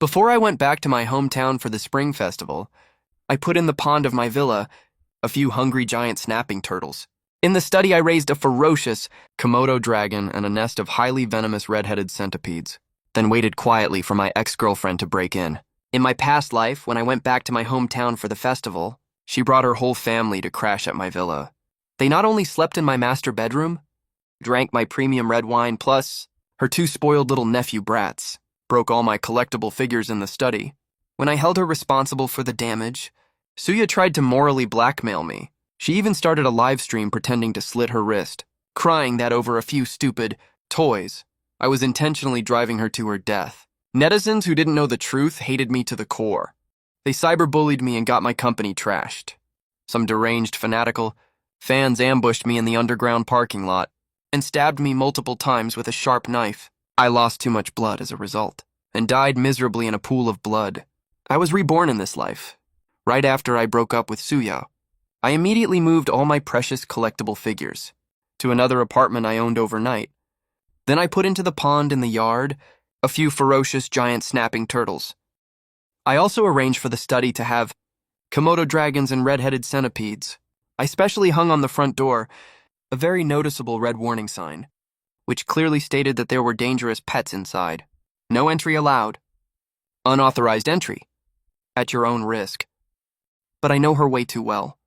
Before I went back to my hometown for the spring festival, I put in the pond of my villa a few hungry giant snapping turtles. In the study, I raised a ferocious Komodo dragon and a nest of highly venomous red-headed centipedes, then waited quietly for my ex-girlfriend to break in. In my past life, when I went back to my hometown for the festival, she brought her whole family to crash at my villa. They not only slept in my master bedroom, drank my premium red wine, plus her two spoiled little nephew brats broke all my collectible figures in the study. When I held her responsible for the damage, Suya tried to morally blackmail me. She even started a live stream pretending to slit her wrist, crying that over a few stupid toys, I was intentionally driving her to her death. Netizens who didn't know the truth hated me to the core. They cyberbullied me and got my company trashed. Some deranged fanatical fans ambushed me in the underground parking lot and stabbed me multiple times with a sharp knife. I lost too much blood as a result and died miserably in a pool of blood. I was reborn in this life. Right after I broke up with Suya, I immediately moved all my precious collectible figures to another apartment I owned overnight. Then I put into the pond in the yard a few ferocious giant snapping turtles. I also arranged for the study to have Komodo dragons and red-headed centipedes. I specially hung on the front door a very noticeable red warning sign, which clearly stated that there were dangerous pets inside. No entry allowed. Unauthorized entry. At your own risk. But I know her way too well.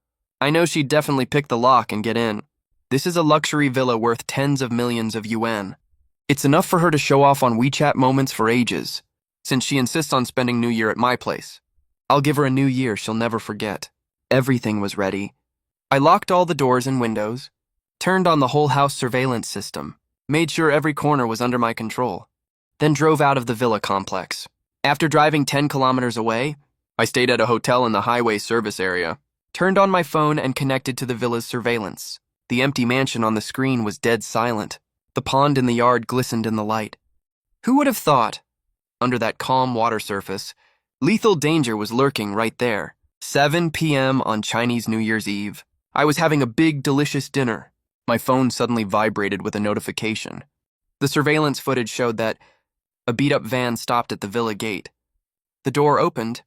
I know she'd definitely pick the lock and get in. This is a luxury villa worth tens of millions of yuan. It's enough for her to show off on WeChat moments for ages, since she insists on spending New Year at my place. I'll give her a new year she'll never forget. Everything was ready. I locked all the doors and windows, turned on the whole house surveillance system, made sure every corner was under my control, then drove out of the villa complex. After driving 10 kilometers away, I stayed at a hotel in the highway service area, turned on my phone and connected to the villa's surveillance. The empty mansion on the screen was dead silent. The pond in the yard glistened in the light. Who would have thought, under that calm water surface, lethal danger was lurking right there. 7 p.m. on Chinese New Year's Eve. I was having a big, delicious dinner. My phone suddenly vibrated with a notification. The surveillance footage showed that a beat-up van stopped at the villa gate. The door opened.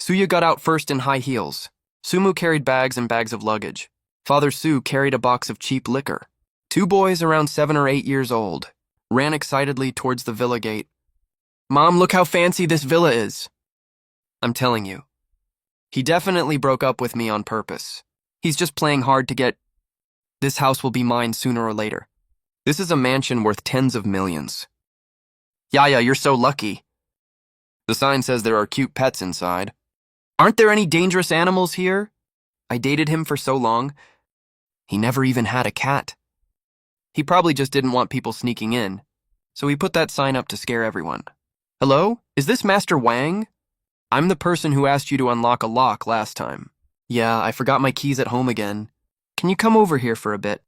Suya got out first in high heels. Sumu carried bags and bags of luggage. Father Su carried a box of cheap liquor. Two boys around 7 or 8 years old ran excitedly towards the villa gate. "Mom, look how fancy this villa is." I'm telling you, he definitely broke up with me on purpose. He's just playing hard to get, "This house will be mine sooner or later." This is a mansion worth tens of millions. Yaya, you're so lucky. The sign says there are cute pets inside. Aren't there any dangerous animals here? I dated him for so long. He never even had a cat. He probably just didn't want people sneaking in, so he put that sign up to scare everyone. Hello? Is this Master Wang? I'm the person who asked you to unlock a lock last time. Yeah, I forgot my keys at home again. Can you come over here for a bit?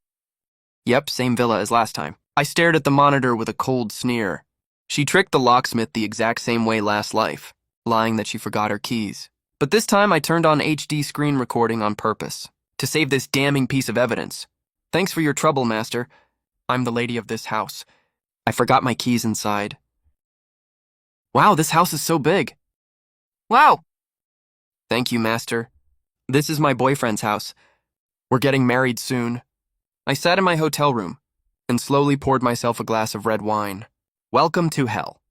Yep, same villa as last time. I stared at the monitor with a cold sneer. She tricked the locksmith the exact same way last life, lying that she forgot her keys. But this time I turned on HD screen recording on purpose, to save this damning piece of evidence. Thanks for your trouble, Master. I'm the lady of this house. I forgot my keys inside. Wow, this house is so big. Wow! Thank you, Master. This is my boyfriend's house. We're getting married soon. I sat in my hotel room and slowly poured myself a glass of red wine. Welcome to hell.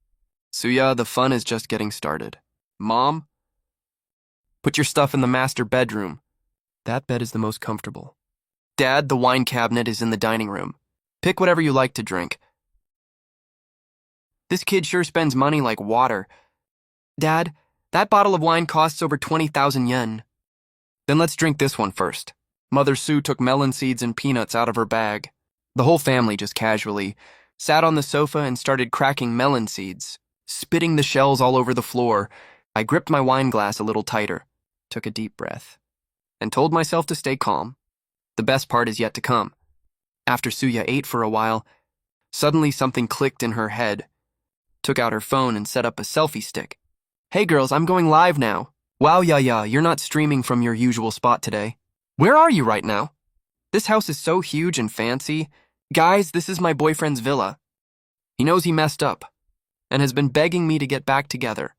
Suya, the fun is just getting started. Mom? Put your stuff in the master bedroom. That bed is the most comfortable. Dad, the wine cabinet is in the dining room. Pick whatever you like to drink. This kid sure spends money like water. Dad, that bottle of wine costs over 20,000 yen. Then let's drink this one first. Mother Sue took melon seeds and peanuts out of her bag. The whole family just casually sat on the sofa and started cracking melon seeds, spitting the shells all over the floor. I gripped my wine glass a little tighter, took a deep breath, and told myself to stay calm. The best part is yet to come. After Suya ate for a while, suddenly something clicked in her head. Took out her phone and set up a selfie stick. Hey girls, I'm going live now. Wow, Yaya, you're not streaming from your usual spot today. Where are you right now? This house is so huge and fancy. Guys, this is my boyfriend's villa. He knows he messed up and has been begging me to get back together.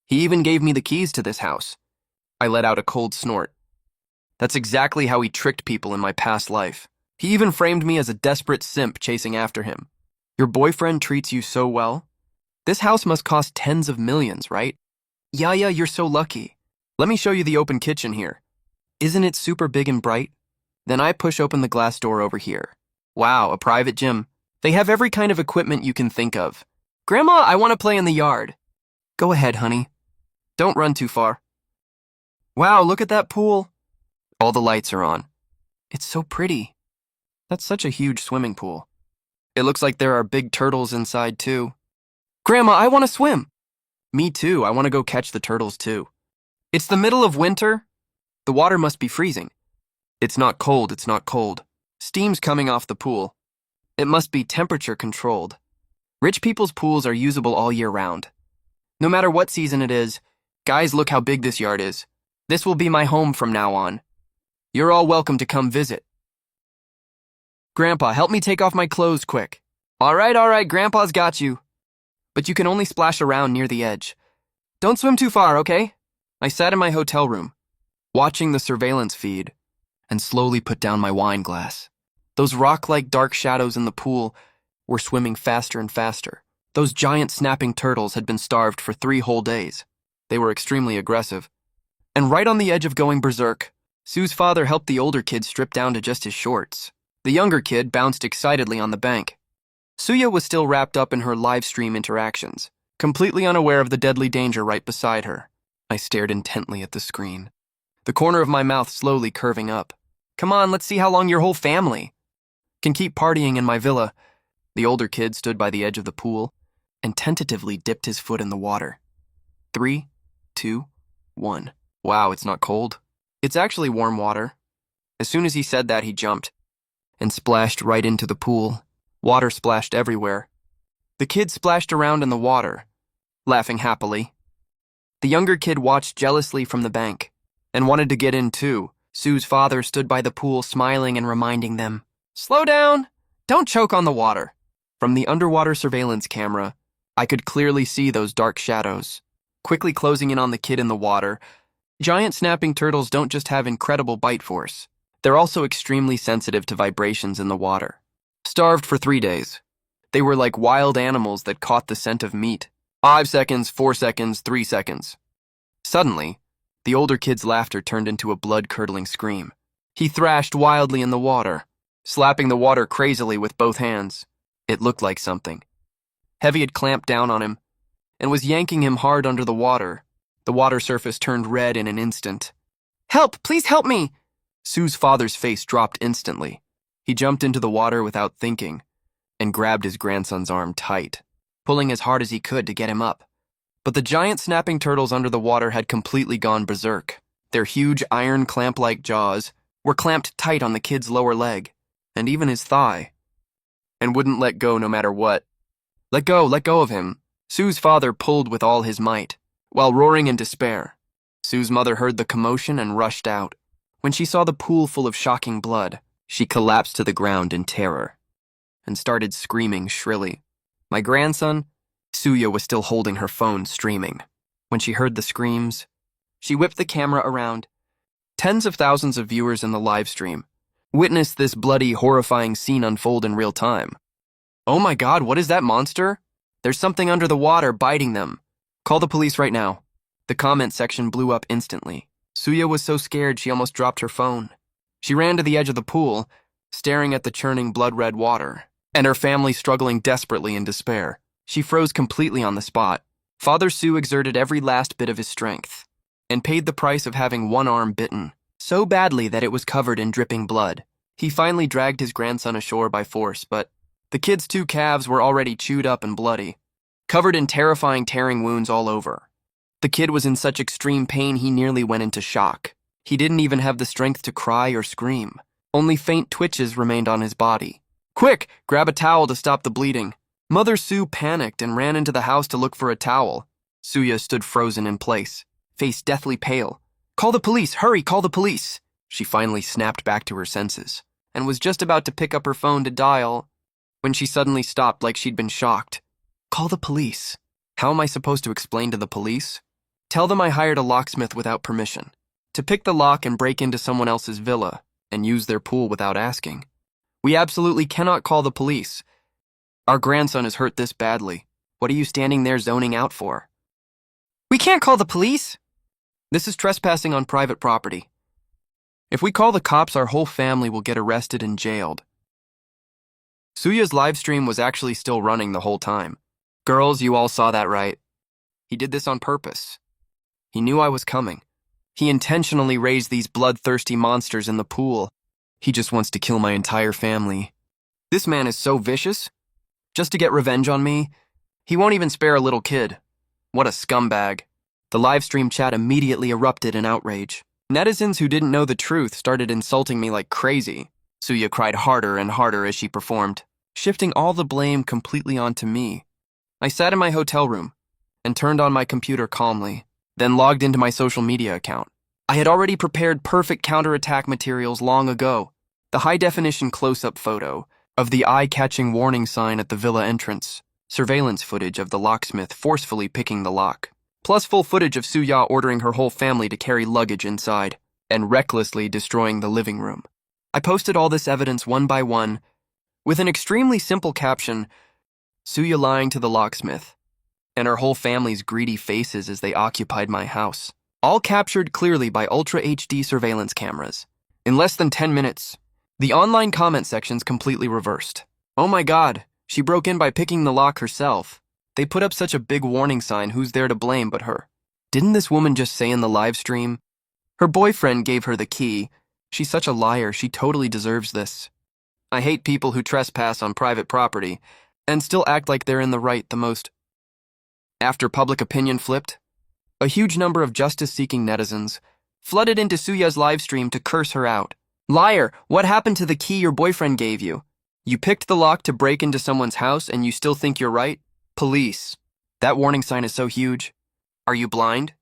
He even gave me the keys to this house. I let out a cold snort. That's exactly how he tricked people in my past life. He even framed me as a desperate simp chasing after him. Your boyfriend treats you so well? This house must cost tens of millions, right? Yeah, you're so lucky. Let me show you the open kitchen here. Isn't it super big and bright? Then I push open the glass door over here. Wow, a private gym. They have every kind of equipment you can think of. Grandma, I want to play in the yard. Go ahead, honey. Don't run too far. Wow, look at that pool. All the lights are on. It's so pretty. That's such a huge swimming pool. It looks like there are big turtles inside, too. Grandma, I want to swim. Me too, I want to go catch the turtles, too. It's the middle of winter. The water must be freezing. It's not cold, it's not cold. Steam's coming off the pool. It must be temperature controlled. Rich people's pools are usable all year round. No matter what season it is, guys, look how big this yard is. This will be my home from now on. You're all welcome to come visit. Grandpa, help me take off my clothes quick. All right, Grandpa's got you. But you can only splash around near the edge. Don't swim too far, okay? I sat in my hotel room, watching the surveillance feed, and slowly put down my wine glass. Those rock-like dark shadows in the pool were swimming faster and faster. Those giant snapping turtles had been starved for 3 whole days. They were extremely aggressive. And right on the edge of going berserk, Sue's father helped the older kid strip down to just his shorts. The younger kid bounced excitedly on the bank. Suya was still wrapped up in her live stream interactions, completely unaware of the deadly danger right beside her. I stared intently at the screen, the corner of my mouth slowly curving up. Come on, let's see how long your whole family can keep partying in my villa. The older kid stood by the edge of the pool and tentatively dipped his foot in the water. 3, 2, 1. Wow, it's not cold. It's actually warm water. As soon as he said that, he jumped and splashed right into the pool. Water splashed everywhere. The kid splashed around in the water, laughing happily. The younger kid watched jealously from the bank and wanted to get in too. Sue's father stood by the pool smiling and reminding them, "Slow down! Don't choke on the water." From the underwater surveillance camera, I could clearly see those dark shadows, quickly closing in on the kid in the water. Giant snapping turtles don't just have incredible bite force. They're also extremely sensitive to vibrations in the water. Starved for 3 days, they were like wild animals that caught the scent of meat. 5 seconds, 4 seconds, 3 seconds. Suddenly, the older kid's laughter turned into a blood-curdling scream. He thrashed wildly in the water, slapping the water crazily with both hands. It looked like something heavy had clamped down on him and was yanking him hard under the water. The water surface turned red in an instant. "Help! Please help me!" Sue's father's face dropped instantly. He jumped into the water without thinking and grabbed his grandson's arm tight, pulling as hard as he could to get him up. But the giant snapping turtles under the water had completely gone berserk. Their huge iron clamp-like jaws were clamped tight on the kid's lower leg, and even his thigh, and wouldn't let go no matter what. Let go of him." Sue's father pulled with all his might, while roaring in despair. Sue's mother heard the commotion and rushed out. When she saw the pool full of shocking blood, she collapsed to the ground in terror and started screaming shrilly. My grandson, Suya, was still holding her phone streaming. When she heard the screams, she whipped the camera around. Tens of thousands of viewers in the live stream witnessed this bloody, horrifying scene unfold in real time. "Oh my God, what is that monster? There's something under the water biting them. Call the police right now." The comment section blew up instantly. Suya was so scared she almost dropped her phone. She ran to the edge of the pool, staring at the churning blood-red water, and her family struggling desperately in despair. She froze completely on the spot. Father Sue exerted every last bit of his strength and paid the price of having one arm bitten so badly that it was covered in dripping blood. He finally dragged his grandson ashore by force, but the kid's 2 calves were already chewed up and bloody, covered in terrifying tearing wounds all over. The kid was in such extreme pain he nearly went into shock. He didn't even have the strength to cry or scream. Only faint twitches remained on his body. "Quick, grab a towel to stop the bleeding." Mother Sue panicked and ran into the house to look for a towel. Suya stood frozen in place, face deathly pale. "Call the police, hurry, call the police." She finally snapped back to her senses and was just about to pick up her phone to dial when she suddenly stopped like she'd been shocked. "Call the police." How am I supposed to explain to the police? Tell them I hired a locksmith without permission to pick the lock and break into someone else's villa and use their pool without asking. We absolutely cannot call the police. Our grandson is hurt this badly. What are you standing there zoning out for? We can't call the police. This is trespassing on private property. If we call the cops, our whole family will get arrested and jailed. Suya's live stream was actually still running the whole time. Girls, you all saw that, right? He did this on purpose. He knew I was coming. He intentionally raised these bloodthirsty monsters in the pool. He just wants to kill my entire family. This man is so vicious. Just to get revenge on me, he won't even spare a little kid. What a scumbag. The live stream chat immediately erupted in outrage. Netizens who didn't know the truth started insulting me like crazy. Suya cried harder and harder as she performed, shifting all the blame completely onto me. I sat in my hotel room and turned on my computer calmly, then logged into my social media account. I had already prepared perfect counterattack materials long ago. The high-definition close-up photo of the eye-catching warning sign at the villa entrance, surveillance footage of the locksmith forcefully picking the lock, plus full footage of Suya ordering her whole family to carry luggage inside and recklessly destroying the living room. I posted all this evidence one by one with an extremely simple caption, Suya lying to the locksmith, and her whole family's greedy faces as they occupied my house, all captured clearly by Ultra HD surveillance cameras. In less than 10 minutes, the online comment sections completely reversed. Oh my god, she broke in by picking the lock herself. They put up such a big warning sign, who's there to blame but her? Didn't this woman just say in the live stream? Her boyfriend gave her the key. She's such a liar, she totally deserves this. I hate people who trespass on private property and still act like they're in the right the most. After public opinion flipped, a huge number of justice-seeking netizens flooded into Suya's live stream to curse her out. Liar, what happened to the key your boyfriend gave you? You picked the lock to break into someone's house and you still think you're right? Police. That warning sign is so huge. Are you blind?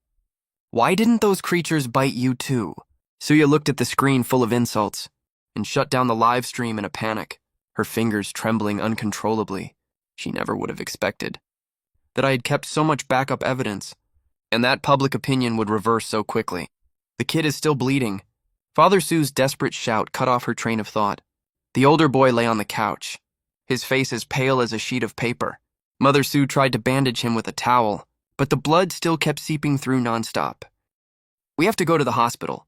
Why didn't those creatures bite you too? Suya looked at the screen full of insults and shut down the live stream in a panic, her fingers trembling uncontrollably. She never would have expected that I had kept so much backup evidence, and that public opinion would reverse so quickly. The kid is still bleeding. Father Sue's desperate shout cut off her train of thought. The older boy lay on the couch, his face as pale as a sheet of paper. Mother Sue tried to bandage him with a towel, but the blood still kept seeping through nonstop. We have to go to the hospital.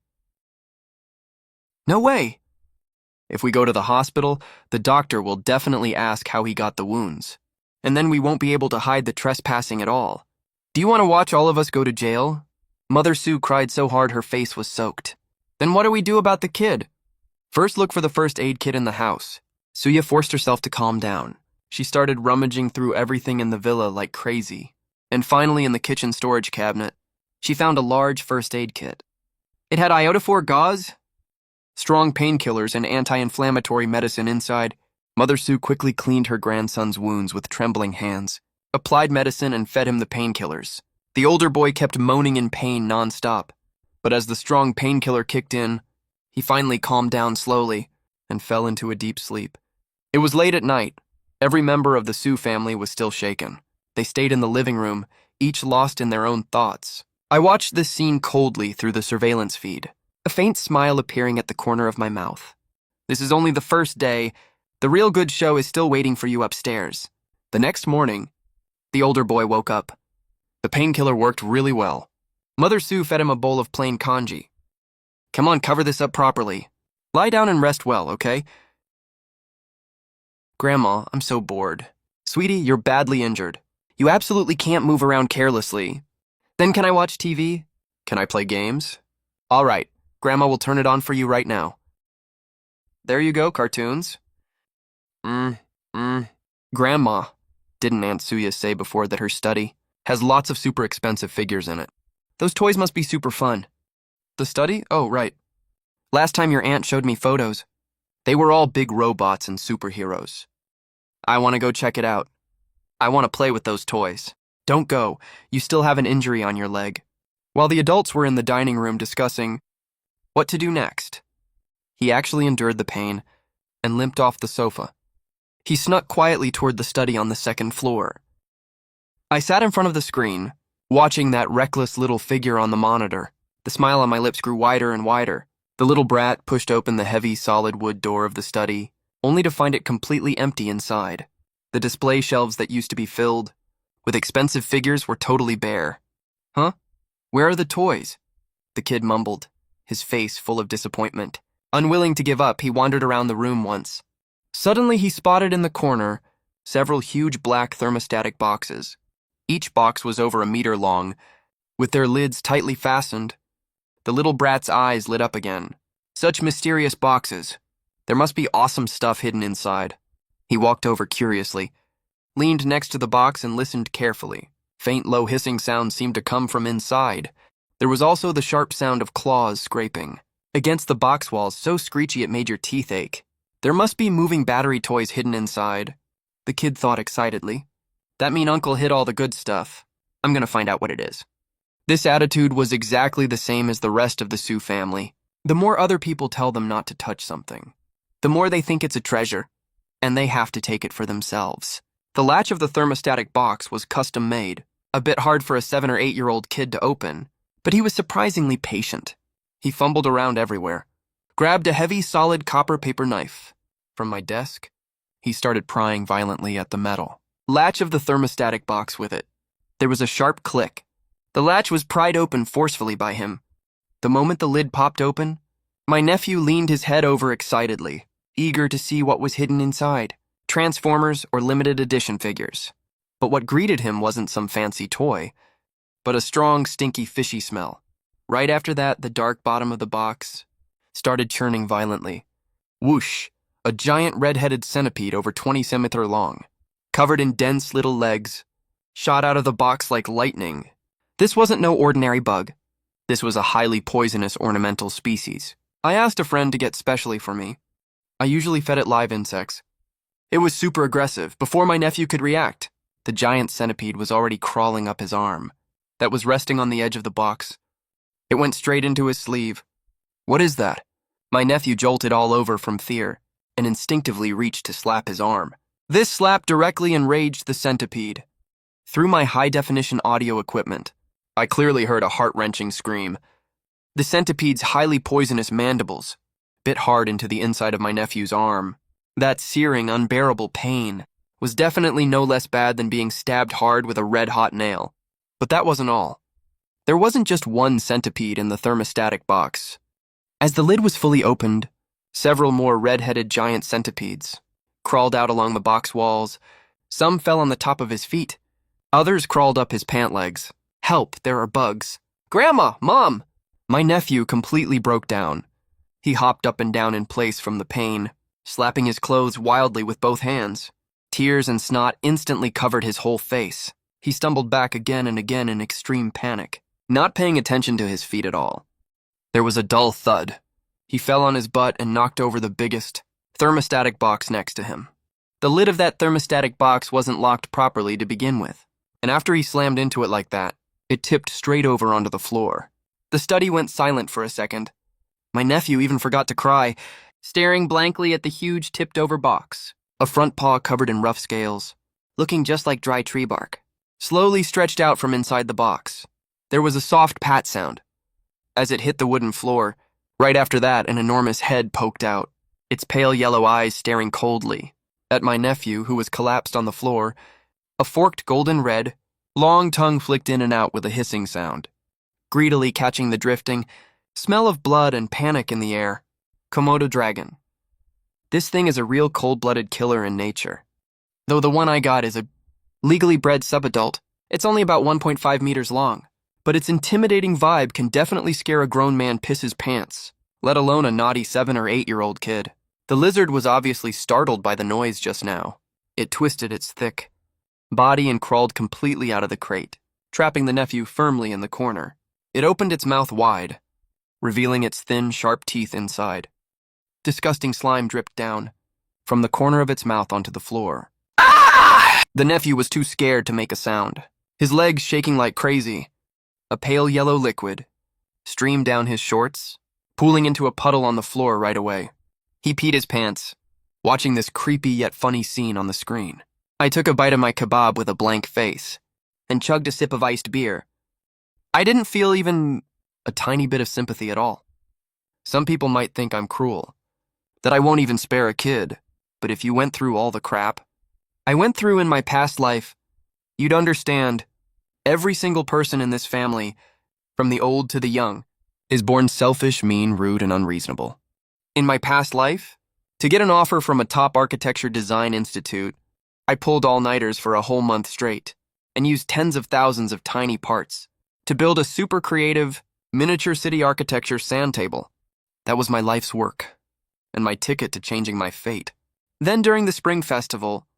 No way. If we go to the hospital, the doctor will definitely ask how he got the wounds, and then we won't be able to hide the trespassing at all. Do you want to watch all of us go to jail? Mother Sue cried so hard her face was soaked. Then what do we do about the kid? First, look for the first aid kit in the house. Suya forced herself to calm down. She started rummaging through everything in the villa like crazy. And finally, in the kitchen storage cabinet, she found a large first aid kit. It had iodophor gauze, strong painkillers, and anti-inflammatory medicine inside. Mother Sue quickly cleaned her grandson's wounds with trembling hands, applied medicine, and fed him the painkillers. The older boy kept moaning in pain nonstop, but as the strong painkiller kicked in, he finally calmed down slowly and fell into a deep sleep. It was late at night. Every member of the Sue family was still shaken. They stayed in the living room, each lost in their own thoughts. I watched this scene coldly through the surveillance feed, a faint smile appearing at the corner of my mouth. This is only the first day. The real good show is still waiting for you upstairs. The next morning, the older boy woke up. The painkiller worked really well. Mother Sue fed him a bowl of plain congee. Come on, cover this up properly. Lie down and rest well, okay? Grandma, I'm so bored. Sweetie, you're badly injured. You absolutely can't move around carelessly. Then can I watch TV? Can I play games? All right, Grandma will turn it on for you right now. There you go, cartoons. Grandma, didn't Aunt Suya say before that her study has lots of super expensive figures in it? Those toys must be super fun. The study? Oh, right. Last time your aunt showed me photos, they were all big robots and superheroes. I want to go check it out. I want to play with those toys. Don't go. You still have an injury on your leg. While the adults were in the dining room discussing what to do next, he actually endured the pain and limped off the sofa. He snuck quietly toward the study on the second floor. I sat in front of the screen, Watching that reckless little figure on the monitor, the smile on my lips grew wider and wider. The little brat pushed open the heavy, solid wood door of the study, only to find it completely empty inside. The display shelves that used to be filled with expensive figures were totally bare. Huh? Where are the toys? The kid mumbled, his face full of disappointment. Unwilling to give up, he wandered around the room once. Suddenly, he spotted in the corner several huge black thermostatic boxes. Each box was over a meter long, with their lids tightly fastened. The little brat's eyes lit up again. Such mysterious boxes. There must be awesome stuff hidden inside. He walked over curiously, leaned next to the box and listened carefully. Faint, low hissing sounds seemed to come from inside. There was also the sharp sound of claws scraping against the box walls, so screechy it made your teeth ache. There must be moving battery toys hidden inside, the kid thought excitedly. That mean Uncle hid all the good stuff. I'm gonna find out what it is. This attitude was exactly the same as the rest of the Sue family. The more other people tell them not to touch something, the more they think it's a treasure, and they have to take it for themselves. The latch of the thermostatic box was custom made, a bit hard for a 7 or 8-year-old kid to open, but he was surprisingly patient. He fumbled around everywhere, grabbed a heavy, solid copper paper knife from my desk. He started prying violently at the metal latch of the thermostatic box with it. There was a sharp click. The latch was pried open forcefully by him. The moment the lid popped open, my nephew leaned his head over excitedly, eager to see what was hidden inside. Transformers or limited edition figures. But what greeted him wasn't some fancy toy, but a strong, stinky, fishy smell. Right after that, the dark bottom of the box started churning violently. Whoosh! A giant red-headed centipede over 20 centimeters long, covered in dense little legs, shot out of the box like lightning. This wasn't no ordinary bug. This was a highly poisonous ornamental species. I asked a friend to get specially for me. I usually fed it live insects. It was super aggressive. Before my nephew could react, the giant centipede was already crawling up his arm that was resting on the edge of the box. It went straight into his sleeve. What is that? My nephew jolted all over from fear and instinctively reached to slap his arm. This slap directly enraged the centipede. Through my high-definition audio equipment, I clearly heard a heart-wrenching scream. The centipede's highly poisonous mandibles bit hard into the inside of my nephew's arm. That searing, unbearable pain was definitely no less bad than being stabbed hard with a red-hot nail. But that wasn't all. There wasn't just one centipede in the thermostatic box. As the lid was fully opened, several more red-headed giant centipedes crawled out along the box walls. Some fell on the top of his feet. Others crawled up his pant legs. Help, there are bugs. Grandma, Mom! My nephew completely broke down. He hopped up and down in place from the pain, slapping his clothes wildly with both hands. Tears and snot instantly covered his whole face. He stumbled back again and again in extreme panic, not paying attention to his feet at all. There was a dull thud. He fell on his butt and knocked over the biggest thermostatic box next to him. The lid of that thermostatic box wasn't locked properly to begin with, and after he slammed into it like that, it tipped straight over onto the floor. The study went silent for a second. My nephew even forgot to cry, staring blankly at the huge tipped-over box. A front paw covered in rough scales, looking just like dry tree bark, slowly stretched out from inside the box. There was a soft pat sound as it hit the wooden floor. Right after that, an enormous head poked out, its pale yellow eyes staring coldly at my nephew, who was collapsed on the floor. A forked golden red, long tongue flicked in and out with a hissing sound, greedily catching the drifting smell of blood and panic in the air. Komodo dragon. This thing is a real cold-blooded killer in nature. Though the one I got is a legally bred subadult, it's only about 1.5 meters long. But its intimidating vibe can definitely scare a grown man piss his pants, let alone a naughty 7 or 8-year-old kid. The lizard was obviously startled by the noise just now. It twisted its thick body and crawled completely out of the crate, trapping the nephew firmly in the corner. It opened its mouth wide, revealing its thin, sharp teeth inside. Disgusting slime dripped down from the corner of its mouth onto the floor. Ah! The nephew was too scared to make a sound, his legs shaking like crazy. A pale yellow liquid streamed down his shorts, pooling into a puddle on the floor right away. He peed his pants, watching this creepy yet funny scene on the screen. I took a bite of my kebab with a blank face, and chugged a sip of iced beer, I didn't feel even a tiny bit of sympathy at all. Some people might think I'm cruel, that I won't even spare a kid, but if you went through all the crap I went through in my past life, you'd understand every single person in this family, from the old to the young, is born selfish, mean, rude, and unreasonable. In my past life, to get an offer from a top architecture design institute, I pulled all-nighters for a whole month straight and used tens of thousands of tiny parts to build a super creative, miniature city architecture sand table. That was my life's work and my ticket to changing my fate. Then during the spring festival,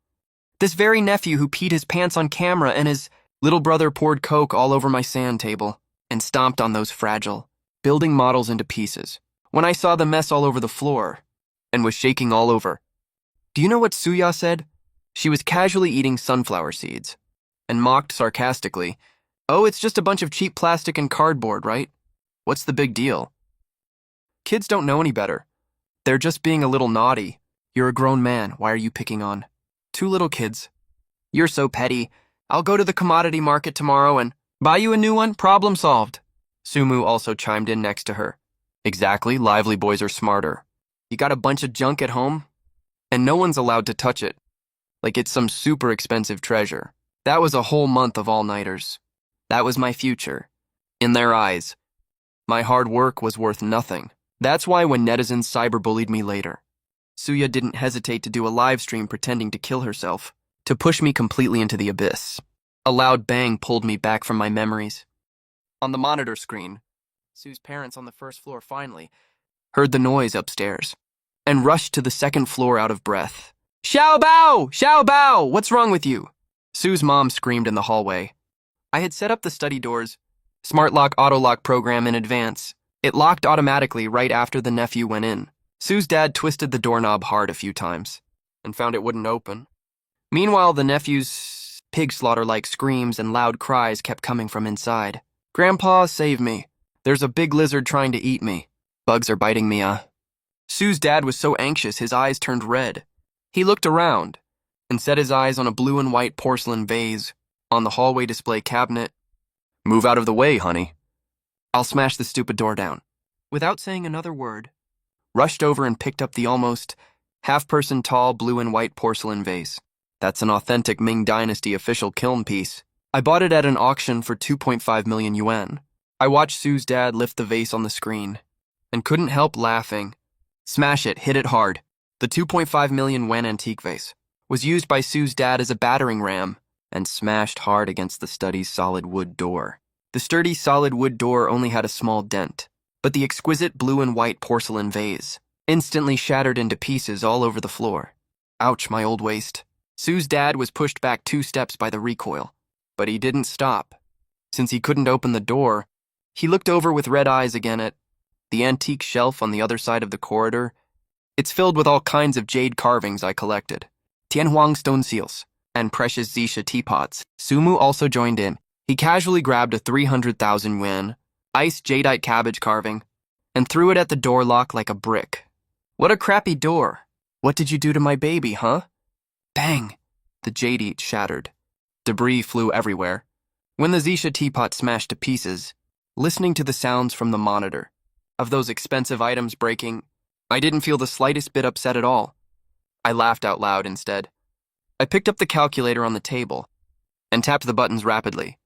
this very nephew who peed his pants on camera and his little brother poured Coke all over my sand table and stomped on those fragile, building models into pieces. When I saw the mess all over the floor and was shaking all over, do you know what Suya said? She was casually eating sunflower seeds and mocked sarcastically, "Oh, it's just a bunch of cheap plastic and cardboard, right? What's the big deal?" Kids don't know any better. They're just being a little naughty. You're a grown man. Why are you picking on two little kids? You're so petty. I'll go to the commodity market tomorrow and buy you a new one. Problem solved. Sumu also chimed in next to her. Exactly, lively boys are smarter. You got a bunch of junk at home, and no one's allowed to touch it, like it's some super expensive treasure. That was a whole month of all-nighters. That was my future. In their eyes, my hard work was worth nothing. That's why when netizens cyberbullied me later, Suya didn't hesitate to do a live stream pretending to kill herself, to push me completely into the abyss. A loud bang pulled me back from my memories. On the monitor screen, Sue's parents on the first floor finally heard the noise upstairs and rushed to the second floor out of breath. "Xiao Bao! Xiao Bao! What's wrong with you?" Sue's mom screamed in the hallway. I had set up the study door's smart lock auto lock program in advance. It locked automatically right after the nephew went in. Sue's dad twisted the doorknob hard a few times and found it wouldn't open. Meanwhile, the nephew's pig slaughter-like screams and loud cries kept coming from inside. "Grandpa, save me. There's a big lizard trying to eat me. Bugs are biting me, Sue's dad was so anxious his eyes turned red. He looked around and set his eyes on a blue and white porcelain vase on the hallway display cabinet. "Move out of the way, honey. I'll smash the stupid door down." Without saying another word, rushed over and picked up the almost half-person tall blue and white porcelain vase. That's an authentic Ming Dynasty official kiln piece. I bought it at an auction for 2.5 million yuan. I watched Sue's dad lift the vase on the screen and couldn't help laughing. Smash it, hit it hard. The 2.5 million yuan antique vase was used by Sue's dad as a battering ram and smashed hard against the study's solid wood door. The sturdy solid wood door only had a small dent, but the exquisite blue and white porcelain vase instantly shattered into pieces all over the floor. Ouch, my old waist. Sue's dad was pushed back 2 steps by the recoil, but he didn't stop. Since he couldn't open the door, he looked over with red eyes again at the antique shelf on the other side of the corridor. It's filled with all kinds of jade carvings I collected, Tianhuang stone seals, and precious Xisha teapots. Sumu also joined in. He casually grabbed a 300,000 yuan iced jadeite cabbage carving and threw it at the door lock like a brick. "What a crappy door. What did you do to my baby, huh?" Bang! The jadeite shattered. Debris flew everywhere. When the Xisha teapot smashed to pieces, listening to the sounds from the monitor of those expensive items breaking, I didn't feel the slightest bit upset at all. I laughed out loud instead. I picked up the calculator on the table and tapped the buttons rapidly.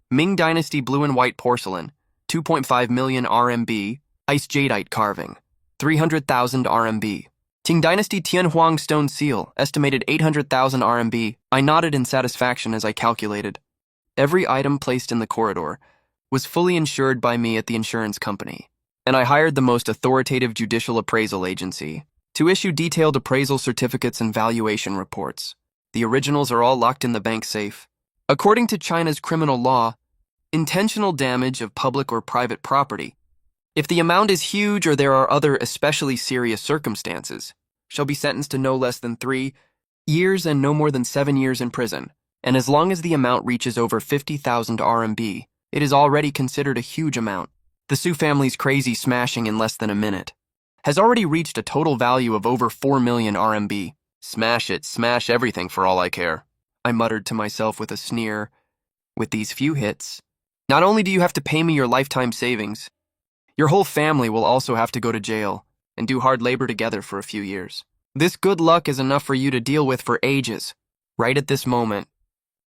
Ming Dynasty blue and white porcelain, 2.5 million RMB, iced jadeite carving, 300,000 RMB. Qing Dynasty Tianhuang stone seal, estimated 800,000 RMB. I nodded in satisfaction as I calculated. Every item placed in the corridor was fully insured by me at the insurance company, and I hired the most authoritative judicial appraisal agency to issue detailed appraisal certificates and valuation reports. The originals are all locked in the bank safe. According to China's criminal law, intentional damage of public or private property, if the amount is huge or there are other especially serious circumstances, shall be sentenced to no less than 3 years and no more than 7 years in prison. And as long as the amount reaches over 50,000 RMB, it is already considered a huge amount. The Su family's crazy smashing in less than a minute has already reached a total value of over 4 million RMB. Smash it, smash everything for all I care, I muttered to myself with a sneer. With these few hits, Not only do you have to pay me your lifetime savings, your whole family will also have to go to jail and do hard labor together for a few years. This good luck is enough for you to deal with for ages. Right at this moment,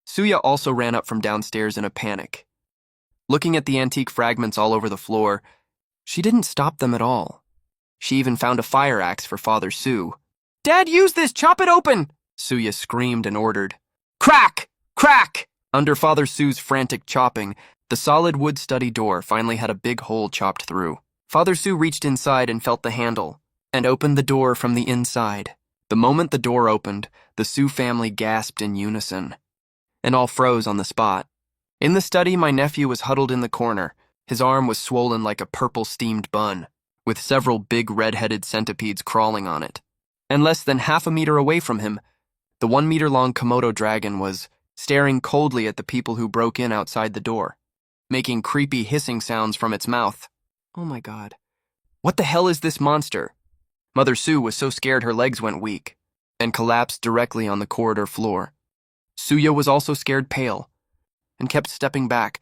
Suya also ran up from downstairs in a panic. Looking at the antique fragments all over the floor, she didn't stop them at all. She even found a fire axe for Father Su. "Dad, use this! Chop it open!" Suya screamed and ordered. Crack! Crack! Under Father Su's frantic chopping, the solid wood study door finally had a big hole chopped through. Father Su reached inside and felt the handle, and opened the door from the inside. The moment the door opened, the Su family gasped in unison, and all froze on the spot. In the study, my nephew was huddled in the corner. His arm was swollen like a purple steamed bun, with several big red-headed centipedes crawling on it. And less than half a meter away from him, the 1-meter-long Komodo dragon was staring coldly at the people who broke in outside the door, making creepy hissing sounds from its mouth. Oh my God. What the hell is this monster? Mother Su was so scared her legs went weak and collapsed directly on the corridor floor. Suya was also scared pale and kept stepping back,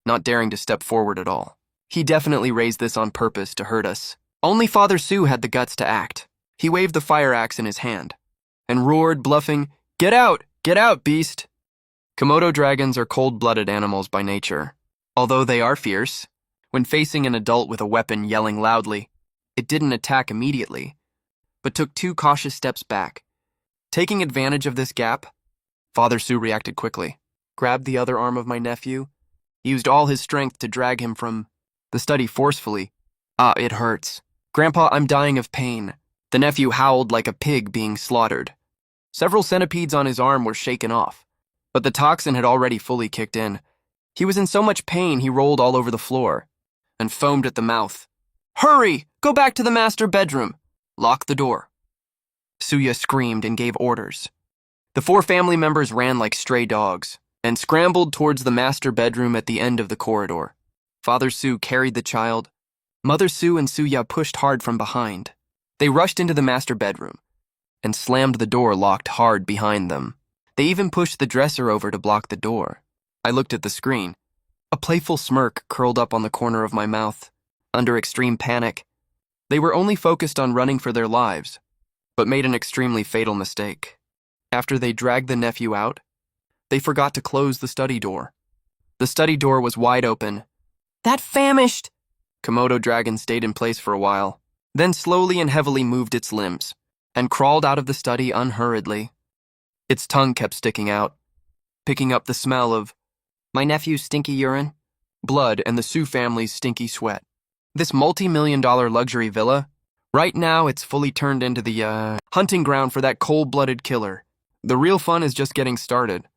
not daring to step forward at all. He definitely raised this on purpose to hurt us. Only Father Su had the guts to act. He waved the fire axe in his hand and roared, bluffing, Get out, beast!" Komodo dragons are cold-blooded animals by nature. Although they are fierce, when facing an adult with a weapon yelling loudly, it didn't attack immediately, but took 2 cautious steps back. Taking advantage of this gap, Father Su reacted quickly, grabbed the other arm of my nephew, used all his strength to drag him from the study forcefully. "Ah, it hurts. Grandpa, I'm dying of pain." The nephew howled like a pig being slaughtered. Several centipedes on his arm were shaken off, but the toxin had already fully kicked in. He was in so much pain he rolled all over the floor and foamed at the mouth. "Hurry! Go back to the master bedroom. Lock the door." Suya screamed and gave orders. The 4 family members ran like stray dogs and scrambled towards the master bedroom at the end of the corridor. Father Su carried the child. Mother Su and Suya pushed hard from behind. They rushed into the master bedroom and slammed the door locked hard behind them. They even pushed the dresser over to block the door. I looked at the screen. A playful smirk curled up on the corner of my mouth. Under extreme panic, they were only focused on running for their lives, but made an extremely fatal mistake. After they dragged the nephew out, they forgot to close the study door. The study door was wide open. That famished Komodo dragon stayed in place for a while, then slowly and heavily moved its limbs and crawled out of the study unhurriedly. Its tongue kept sticking out, picking up the smell of my nephew's stinky urine, blood, and the Su family's stinky sweat. This multi-million-dollar luxury villa, right now it's fully turned into the hunting ground for that cold-blooded killer. The real fun is just getting started.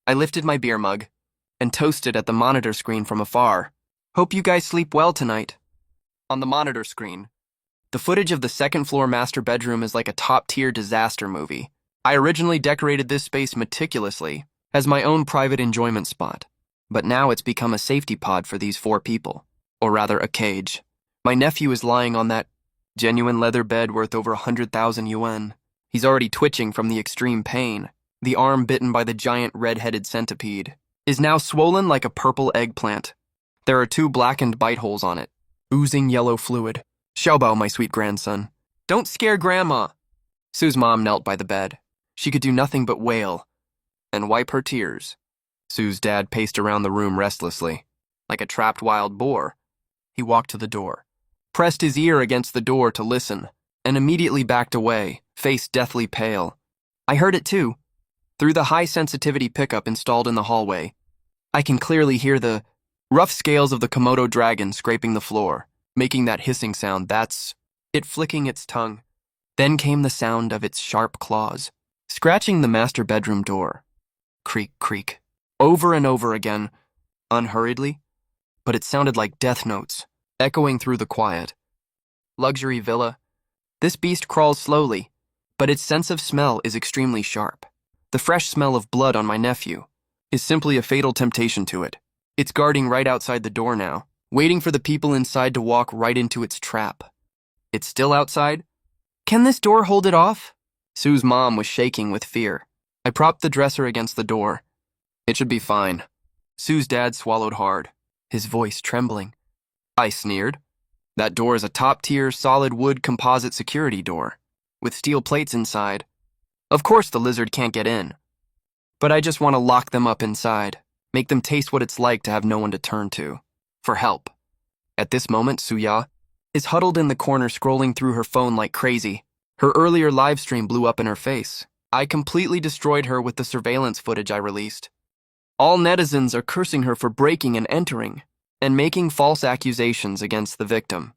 I lifted my beer mug and toasted at the monitor screen from afar. Hope you guys sleep well tonight. On the monitor screen, the footage of the second-floor master bedroom is like a top-tier disaster movie. I originally decorated this space meticulously as my own private enjoyment spot, but now it's become a safety pod for these 4 people, or rather a cage. My nephew is lying on that genuine leather bed worth over 100,000 yuan. He's already twitching from the extreme pain. The arm bitten by the giant red-headed centipede is now swollen like a purple eggplant. There are 2 blackened bite holes on it, oozing yellow fluid. Xiaobao, my sweet grandson. Don't scare Grandma. Su's mom knelt by the bed. She could do nothing but wail and wipe her tears. Su's dad paced around the room restlessly, like a trapped wild boar. He walked to the door, pressed his ear against the door to listen, and immediately backed away, face deathly pale. I heard it too. Through the high-sensitivity pickup installed in the hallway, I can clearly hear the rough scales of the Komodo dragon scraping the floor, making that hissing sound. That's it flicking its tongue. Then came the sound of its sharp claws, scratching the master bedroom door. Creak, creak. Over and over again, unhurriedly, but it sounded like death notes, echoing through the quiet. Luxury villa. This beast crawls slowly, but its sense of smell is extremely sharp. The fresh smell of blood on my nephew is simply a fatal temptation to it. It's guarding right outside the door now, waiting for the people inside to walk right into its trap. It's still outside? Can this door hold it off? Su's mom was shaking with fear. I propped the dresser against the door. It should be fine. Su's dad swallowed hard. his voice trembling. I sneered. That door is a top-tier, solid wood composite security door, with steel plates inside. Of course the lizard can't get in. But I just want to lock them up inside, make them taste what it's like to have no one to turn to. For help. At this moment, Suya is huddled in the corner scrolling through her phone like crazy. Her earlier livestream blew up in her face. I completely destroyed her with the surveillance footage I released. All netizens are cursing her for breaking and entering, and making false accusations against the victim.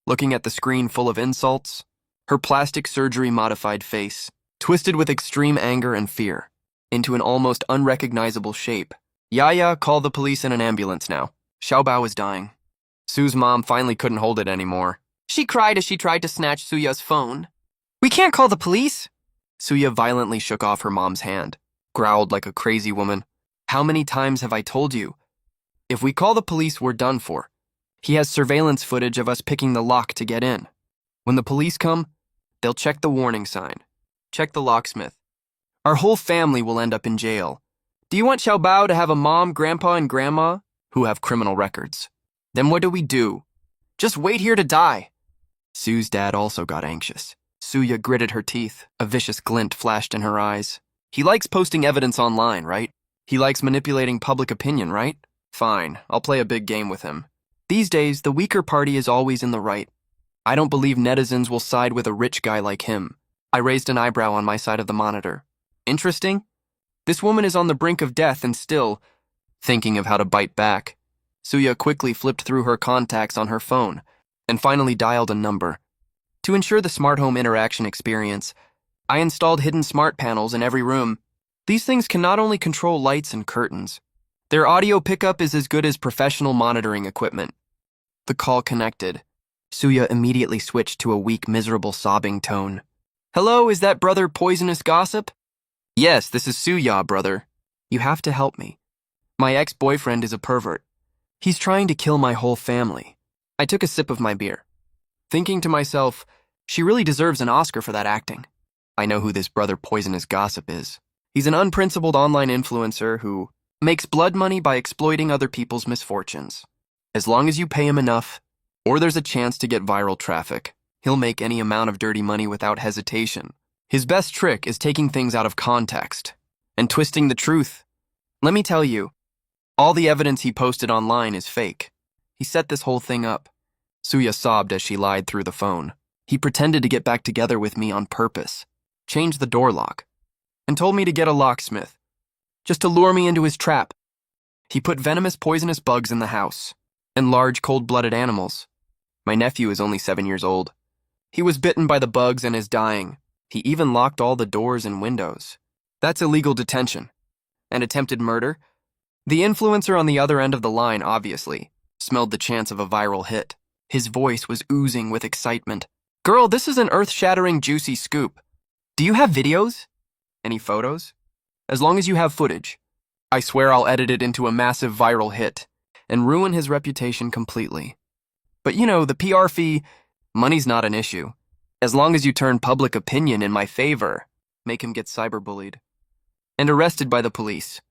Looking at the screen full of insults, her plastic surgery-modified face, twisted with extreme anger and fear, into an almost unrecognizable shape. Yaya, call the police and an ambulance now. Xiaobao is dying. Su's mom finally couldn't hold it anymore. She cried as she tried to snatch Suya's phone. We can't call the police! Suya violently shook off her mom's hand, growled like a crazy woman. How many times have I told you? If we call the police, we're done for. He has surveillance footage of us picking the lock to get in. When the police come, they'll check the warning sign, check the locksmith. Our whole family will end up in jail. Do you want Xiaobao to have a mom, grandpa, and grandma who have criminal records? Then what do? Just wait here to die. Su's dad also got anxious. Suya gritted her teeth. A vicious glint flashed in her eyes. He likes posting evidence online, right? He likes manipulating public opinion, right? Fine, I'll play a big game with him. These days, the weaker party is always in the right. I don't believe netizens will side with a rich guy like him. I raised an eyebrow on my side of the monitor. Interesting? This woman is on the brink of death and still thinking of how to bite back. Suya quickly flipped through her contacts on her phone and finally dialed a number. To ensure the smart home interaction experience, I installed hidden smart panels in every room. These things can not only control lights and curtains. Their audio pickup is as good as professional monitoring equipment. The call connected. Suya immediately switched to a weak, miserable sobbing tone. Hello, is that brother Poisonous Gossip? Yes, this is Suya, brother. You have to help me. My ex-boyfriend is a pervert. He's trying to kill my whole family. I took a sip of my beer, thinking to myself, she really deserves an Oscar for that acting. I know who this brother Poisonous Gossip is. He's an unprincipled online influencer who makes blood money by exploiting other people's misfortunes. As long as you pay him enough, or there's a chance to get viral traffic, he'll make any amount of dirty money without hesitation. His best trick is taking things out of context and twisting the truth. Let me tell you, all the evidence he posted online is fake. He set this whole thing up. Suya sobbed as she lied through the phone. He pretended to get back together with me on purpose, changed the door lock, and told me to get a locksmith, just to lure me into his trap. He put venomous, poisonous bugs in the house, and large, cold-blooded animals. My nephew is only 7 years old. He was bitten by the bugs and is dying. He even locked all the doors and windows. That's illegal detention. And attempted murder? The influencer on the other end of the line, obviously, smelled the chance of a viral hit. His voice was oozing with excitement. Girl, this is an earth-shattering, juicy scoop. Do you have videos? Any photos? As long as you have footage. I swear I'll edit it into a massive viral hit and ruin his reputation completely. But you know, the PR fee, money's not an issue. As long as you turn public opinion in my favor, make him get cyberbullied and arrested by the police,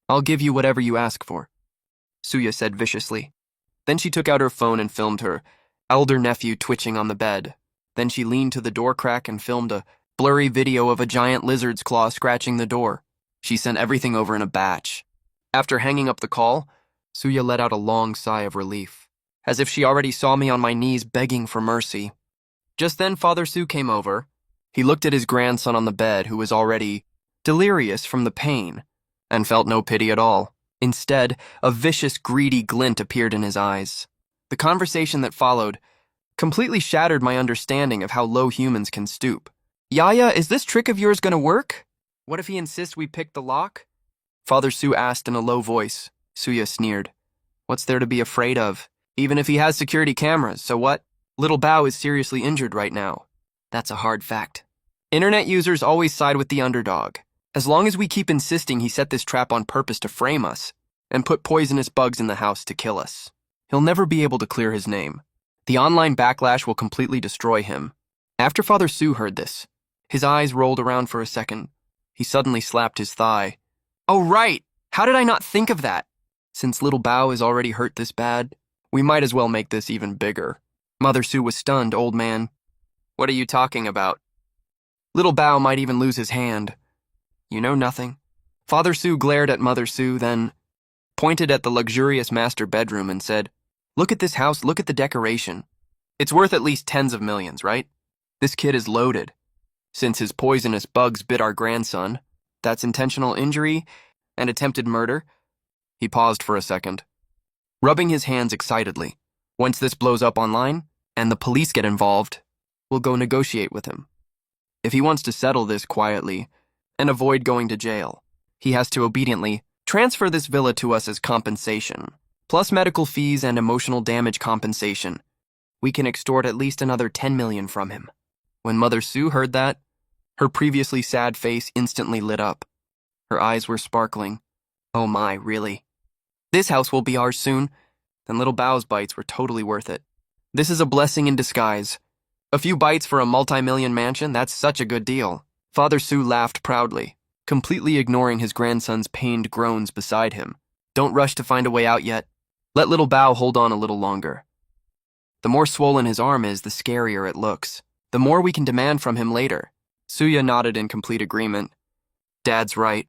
I'll give you whatever you ask for, Suya said viciously. Then she took out her phone and filmed her elder nephew twitching on the bed. Then she leaned to the door crack and filmed a blurry video of a giant lizard's claw scratching the door. She sent everything over in a batch. After hanging up the call, Suya let out a long sigh of relief, as if she already saw me on my knees begging for mercy. Just then, Father Su came over. He looked at his grandson on the bed, who was already delirious from the pain, and felt no pity at all. Instead, a vicious, greedy glint appeared in his eyes. The conversation that followed completely shattered my understanding of how low humans can stoop. Yaya, is this trick of yours gonna work? What if he insists we pick the lock? Father Su asked in a low voice. Suya sneered. What's there to be afraid of? Even if he has security cameras, so what? Little Bao is seriously injured right now. That's a hard fact. Internet users always side with the underdog. As long as we keep insisting he set this trap on purpose to frame us and put poisonous bugs in the house to kill us, he'll never be able to clear his name. The online backlash will completely destroy him. After Father Su heard this, his eyes rolled around for a second. He suddenly slapped his thigh. Oh, right! How did I not think of that? Since little Bao is already hurt this bad, we might as well make this even bigger. Mother Sue was stunned, old man. What are you talking about? Little Bao might even lose his hand. You know nothing. Father Sue glared at Mother Sue, then pointed at the luxurious master bedroom and said, Look at this house, look at the decoration. It's worth at least tens of millions, right? This kid is loaded. Since his poisonous bugs bit our grandson, that's intentional injury and attempted murder. He paused for a second, rubbing his hands excitedly. Once this blows up online, and the police get involved, we'll go negotiate with him. If he wants to settle this quietly and avoid going to jail, he has to obediently transfer this villa to us as compensation, plus medical fees and emotional damage compensation. We can extort at least another 10 million from him. When Mother Sue heard that, her previously sad face instantly lit up. Her eyes were sparkling. Oh my, really? This house will be ours soon. Then little Bao's bites were totally worth it. This is a blessing in disguise. A few bites for a multi-million mansion, that's such a good deal. Father Sue laughed proudly, completely ignoring his grandson's pained groans beside him. Don't rush to find a way out yet. Let little Bao hold on a little longer. The more swollen his arm is, the scarier it looks. The more we can demand from him later. Suya nodded in complete agreement. Dad's right.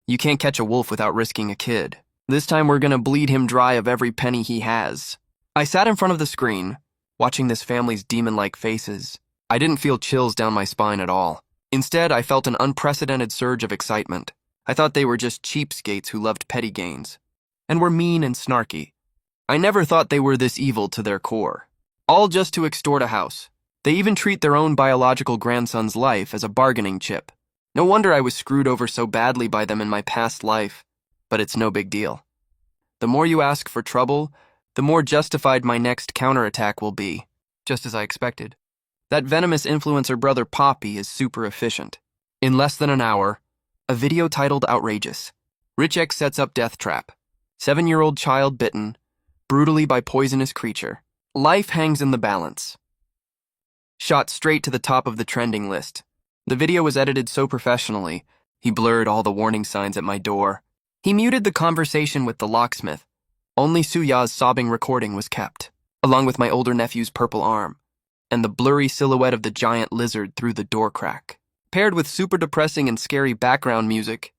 You can't catch a wolf without risking a kid. This time we're gonna bleed him dry of every penny he has. I sat in front of the screen, watching this family's demon-like faces. I didn't feel chills down my spine at all. Instead, I felt an unprecedented surge of excitement. I thought they were just cheapskates who loved petty gains, and were mean and snarky. I never thought they were this evil to their core. All just to extort a house. They even treat their own biological grandson's life as a bargaining chip. No wonder I was screwed over so badly by them in my past life. But it's no big deal. The more you ask for trouble, the more justified my next counterattack will be, just as I expected. That venomous influencer brother Poppy is super efficient. In less than an hour, a video titled Outrageous. Rich X sets up death trap. 7-year-old child bitten, brutally by poisonous creature. Life hangs in the balance. Shot straight to the top of the trending list. The video was edited so professionally, he blurred all the warning signs at my door. He muted the conversation with the locksmith. Only Suya's sobbing recording was kept, along with my older nephew's purple arm, and the blurry silhouette of the giant lizard through the door crack. Paired with super depressing and scary background music,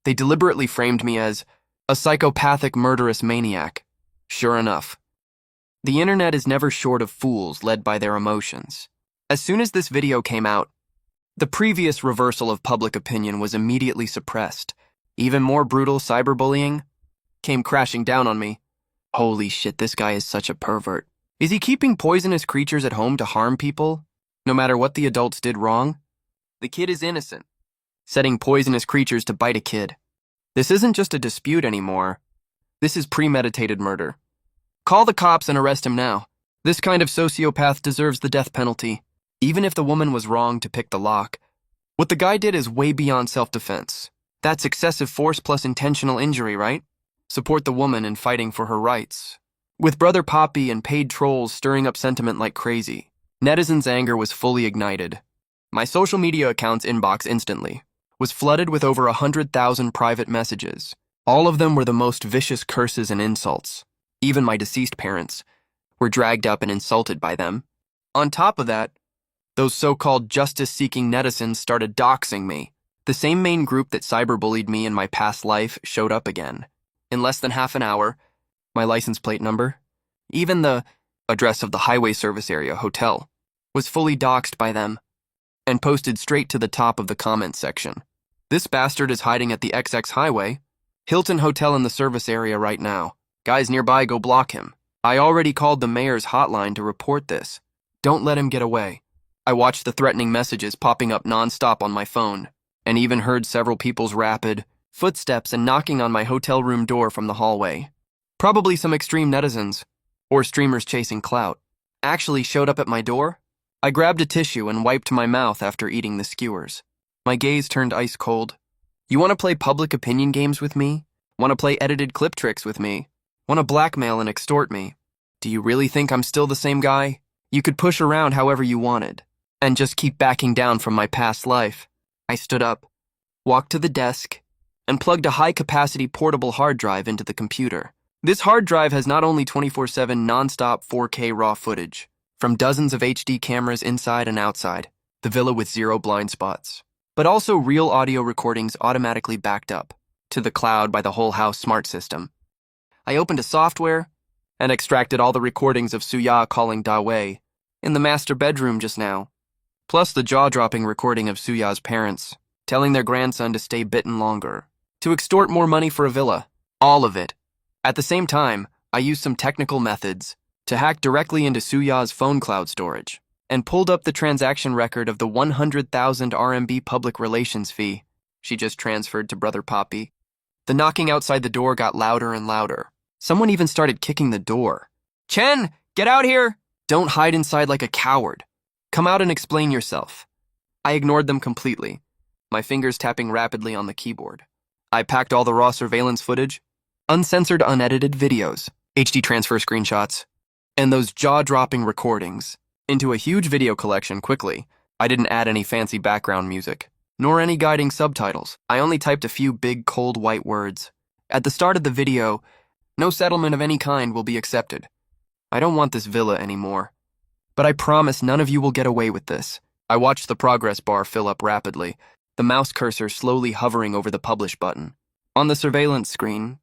they deliberately framed me as a psychopathic murderous maniac. Sure enough. The internet is never short of fools led by their emotions. As soon as this video came out, the previous reversal of public opinion was immediately suppressed. Even more brutal cyberbullying came crashing down on me. Holy shit, this guy is such a pervert. Is he keeping poisonous creatures at home to harm people, no matter what the adults did wrong? The kid is innocent, setting poisonous creatures to bite a kid. This isn't just a dispute anymore. This is premeditated murder. Call the cops and arrest him now. This kind of sociopath deserves the death penalty. Even if the woman was wrong to pick the lock, what the guy did is way beyond self-defense. That's excessive force plus intentional injury, right? Support the woman in fighting for her rights. With Brother Poppy and paid trolls stirring up sentiment like crazy, netizens' anger was fully ignited. My social media account's inbox instantly was flooded with over 100,000 private messages. All of them were the most vicious curses and insults. Even my deceased parents were dragged up and insulted by them. On top of that, those so-called justice-seeking netizens started doxing me. The same main group that cyberbullied me in my past life showed up again. In less than half an hour, my license plate number, even the address of the highway service area hotel, was fully doxed by them and posted straight to the top of the comments section. This bastard is hiding at the XX highway, Hilton Hotel in the service area right now. Guys nearby, go block him. I already called the mayor's hotline to report this. Don't let him get away. I watched the threatening messages popping up nonstop on my phone, and even heard several people's rapid footsteps and knocking on my hotel room door from the hallway. Probably some extreme netizens, or streamers chasing clout, actually showed up at my door. I grabbed a tissue and wiped my mouth after eating the skewers. My gaze turned ice cold. You want to play public opinion games with me? Want to play edited clip tricks with me? Want to blackmail and extort me? Do you really think I'm still the same guy? You could push around however you wanted, and just keep backing down from my past life. I stood up, walked to the desk, and plugged a high-capacity portable hard drive into the computer. This hard drive has not only 24/7 nonstop 4K raw footage from dozens of HD cameras inside and outside the villa with zero blind spots, but also real audio recordings automatically backed up to the cloud by the whole house smart system. I opened a software and extracted all the recordings of Suya calling Dawei in the master bedroom just now, plus the jaw-dropping recording of Suya's parents telling their grandson to stay bitten longer, to extort more money for a villa, all of it. At the same time, I used some technical methods to hack directly into Suya's phone cloud storage and pulled up the transaction record of the 100,000 RMB public relations fee she just transferred to Brother Poppy. The knocking outside the door got louder and louder. Someone even started kicking the door. "Chen, get out here! Don't hide inside like a coward. Come out and explain yourself." I ignored them completely, my fingers tapping rapidly on the keyboard. I packed all the raw surveillance footage, uncensored, unedited videos, HD transfer screenshots, and those jaw-dropping recordings into a huge video collection quickly. I didn't add any fancy background music, nor any guiding subtitles. I only typed a few big, cold, white words. At the start of the video, "No settlement of any kind will be accepted. I don't want this villa anymore. But I promise none of you will get away with this." I watched the progress bar fill up rapidly, the mouse cursor slowly hovering over the publish button. On the surveillance screen,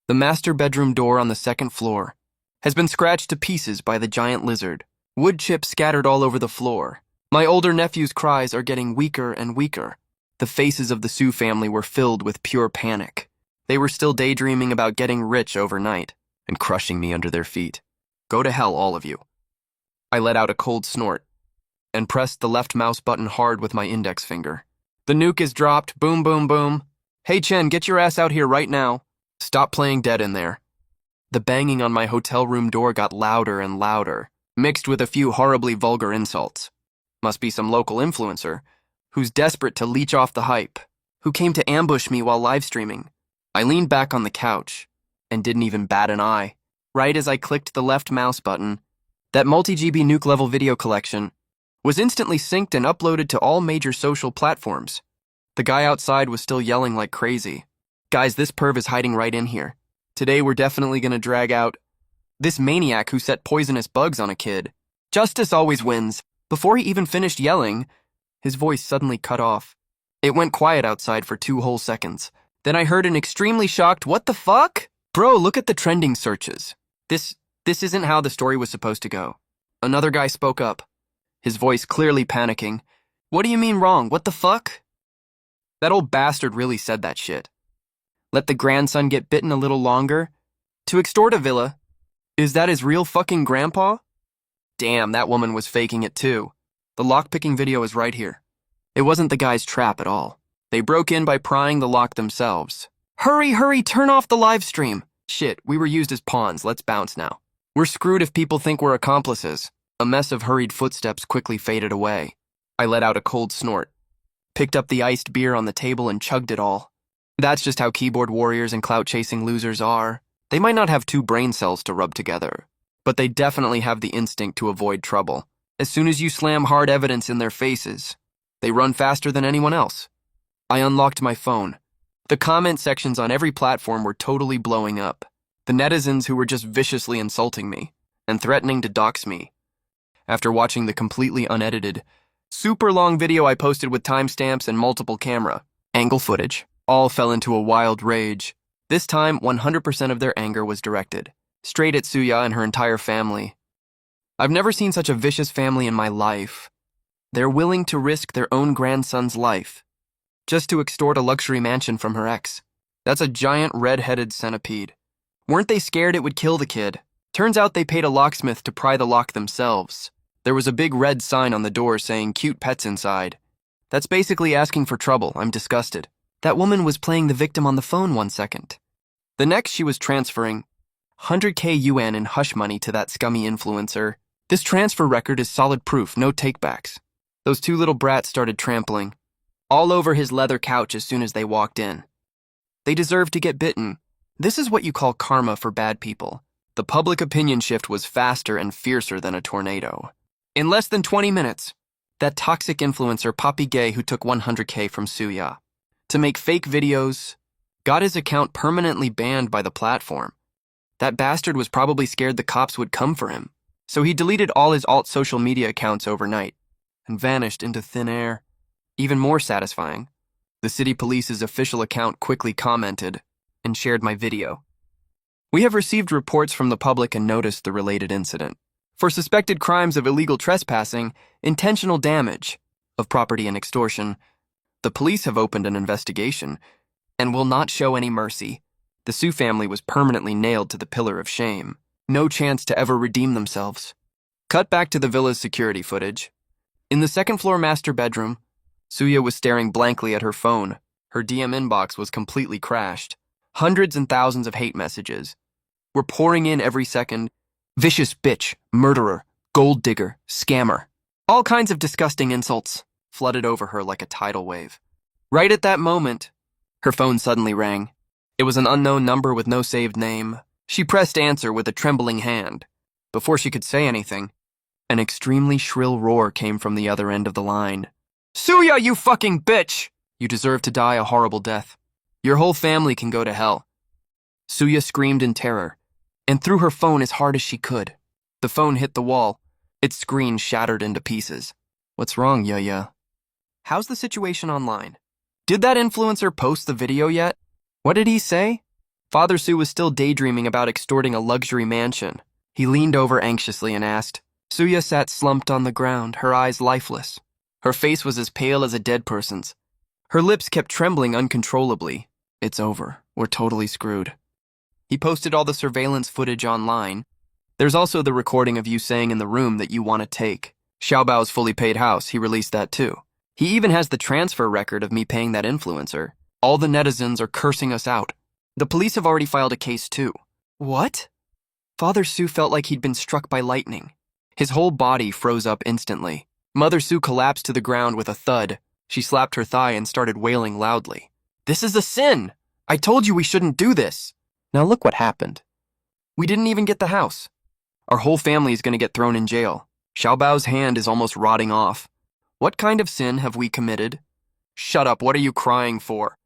the master bedroom door on the second floor has been scratched to pieces by the giant lizard. Wood chips scattered all over the floor. My older nephew's cries are getting weaker and weaker. The faces of the Su family were filled with pure panic. They were still daydreaming about getting rich overnight and crushing me under their feet. Go to hell, all of you. I let out a cold snort and pressed the left mouse button hard with my index finger. The nuke is dropped. Boom, boom, boom. "Hey, Chen, get your ass out here right now. Stop playing dead in there." The banging on my hotel room door got louder and louder, mixed with a few horribly vulgar insults. Must be some local influencer who's desperate to leech off the hype, who came to ambush me while live streaming. I leaned back on the couch and didn't even bat an eye. Right as I clicked the left mouse button, that multi-GB nuke-level video collection was instantly synced and uploaded to all major social platforms. The guy outside was still yelling like crazy. "Guys, this perv is hiding right in here. Today we're definitely gonna drag out this maniac who set poisonous bugs on a kid. Justice always wins." Before he even finished yelling, his voice suddenly cut off. It went quiet outside for 2 whole seconds. Then I heard an extremely shocked, "What the fuck? Bro, look at the trending searches. This isn't how the story was supposed to go." Another guy spoke up, his voice clearly panicking. "What do you mean wrong? What the fuck? That old bastard really said that shit. Let the grandson get bitten a little longer? To extort a villa? Is that his real fucking grandpa? Damn, that woman was faking it too. The lockpicking video is right here. It wasn't the guy's trap at all. They broke in by prying the lock themselves. Hurry, hurry, turn off the live stream. Shit, we were used as pawns. Let's bounce now. We're screwed if people think we're accomplices." A mess of hurried footsteps quickly faded away. I let out a cold snort, picked up the iced beer on the table and chugged it all. That's just how keyboard warriors and clout-chasing losers are. They might not have 2 brain cells to rub together, but they definitely have the instinct to avoid trouble. As soon as you slam hard evidence in their faces, they run faster than anyone else. I unlocked my phone. The comment sections on every platform were totally blowing up. The netizens who were just viciously insulting me and threatening to dox me. After watching the completely unedited, super long video I posted with timestamps and multiple camera angle footage, all fell into a wild rage. This time, 100% of their anger was directed straight at Suya and her entire family. I've never seen such a vicious family in my life. They're willing to risk their own grandson's life just to extort a luxury mansion from her ex. That's a giant red-headed centipede. Weren't they scared it would kill the kid? Turns out they paid a locksmith to pry the lock themselves. There was a big red sign on the door saying "cute pets inside." That's basically asking for trouble. I'm disgusted. That woman was playing the victim on the phone 1 second. The next she was transferring 100k yuan in hush money to that scummy influencer. This transfer record is solid proof, no takebacks. Those 2 little brats started trampling all over his leather couch as soon as they walked in. They deserved to get bitten. This is what you call karma for bad people. The public opinion shift was faster and fiercer than a tornado. In less than 20 minutes, that toxic influencer Poppy Gay who took 100k from Suya to make fake videos got his account permanently banned by the platform. That bastard was probably scared the cops would come for him, so he deleted all his alt social media accounts overnight and vanished into thin air. Even more satisfying, the city police's official account quickly commented and shared my video. We have received reports from the public and noticed the related incident. For suspected crimes of illegal trespassing, intentional damage of property and extortion, the police have opened an investigation and will not show any mercy. The Su family was permanently nailed to the pillar of shame. No chance to ever redeem themselves. Cut back to the villa's security footage. In the second-floor master bedroom, Suya was staring blankly at her phone. Her DM inbox was completely crashed. Hundreds and thousands of hate messages were pouring in every second. Vicious bitch, murderer, gold digger, scammer. All kinds of disgusting insults flooded over her like a tidal wave. Right at that moment, her phone suddenly rang. It was an unknown number with no saved name. She pressed answer with a trembling hand. Before she could say anything, an extremely shrill roar came from the other end of the line. Suya, you fucking bitch! You deserve to die a horrible death. Your whole family can go to hell. Suya screamed in terror and threw her phone as hard as she could. The phone hit the wall. Its screen shattered into pieces. What's wrong, Yuya? How's the situation online? Did that influencer post the video yet? What did he say? Father Su was still daydreaming about extorting a luxury mansion. He leaned over anxiously and asked. Suya sat slumped on the ground, her eyes lifeless. Her face was as pale as a dead person's. Her lips kept trembling uncontrollably. It's over. We're totally screwed. He posted all the surveillance footage online. There's also the recording of you saying in the room that you want to take Xiaobao's fully paid house. He released that too. He even has the transfer record of me paying that influencer. All the netizens are cursing us out. The police have already filed a case too. What? Father Su felt like he'd been struck by lightning. His whole body froze up instantly. Mother Su collapsed to the ground with a thud. She slapped her thigh and started wailing loudly. This is a sin! I told you we shouldn't do this! Now look what happened. We didn't even get the house. Our whole family is going to get thrown in jail. Xiaobao's hand is almost rotting off. What kind of sin have we committed? Shut up, what are you crying for?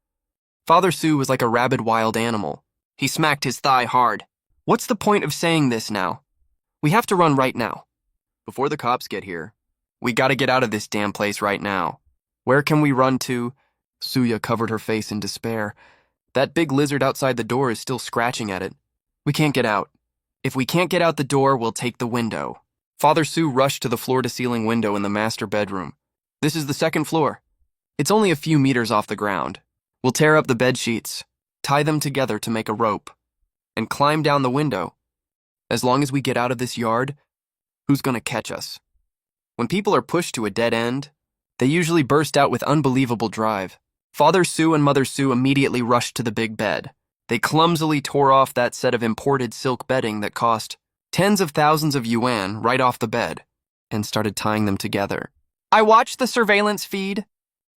Father Su was like a rabid wild animal. He smacked his thigh hard. What's the point of saying this now? We have to run right now. Before the cops get here, we gotta get out of this damn place right now. Where can we run to? Suya covered her face in despair. That big lizard outside the door is still scratching at it. We can't get out. If we can't get out the door, we'll take the window. Father Su rushed to the floor-to-ceiling window in the master bedroom. This is the second floor. It's only a few meters off the ground. We'll tear up the bed sheets, tie them together to make a rope, and climb down the window. As long as we get out of this yard, who's gonna catch us? When people are pushed to a dead end, they usually burst out with unbelievable drive. Father Su and Mother Su immediately rushed to the big bed. They clumsily tore off that set of imported silk bedding that cost tens of thousands of yuan right off the bed and started tying them together. I watched the surveillance feed,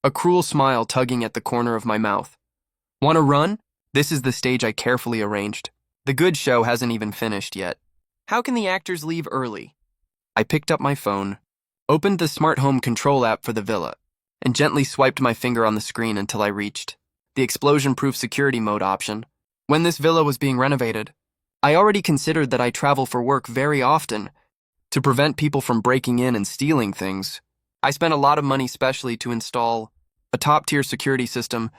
a cruel smile tugging at the corner of my mouth. Want to run? This is the stage I carefully arranged. The good show hasn't even finished yet. How can the actors leave early? I picked up my phone, opened the smart home control app for the villa, and gently swiped my finger on the screen until I reached the explosion-proof security mode option. When this villa was being renovated, I already considered that I travel for work very often to prevent people from breaking in and stealing things. I spent a lot of money specially to install a top-tier security system.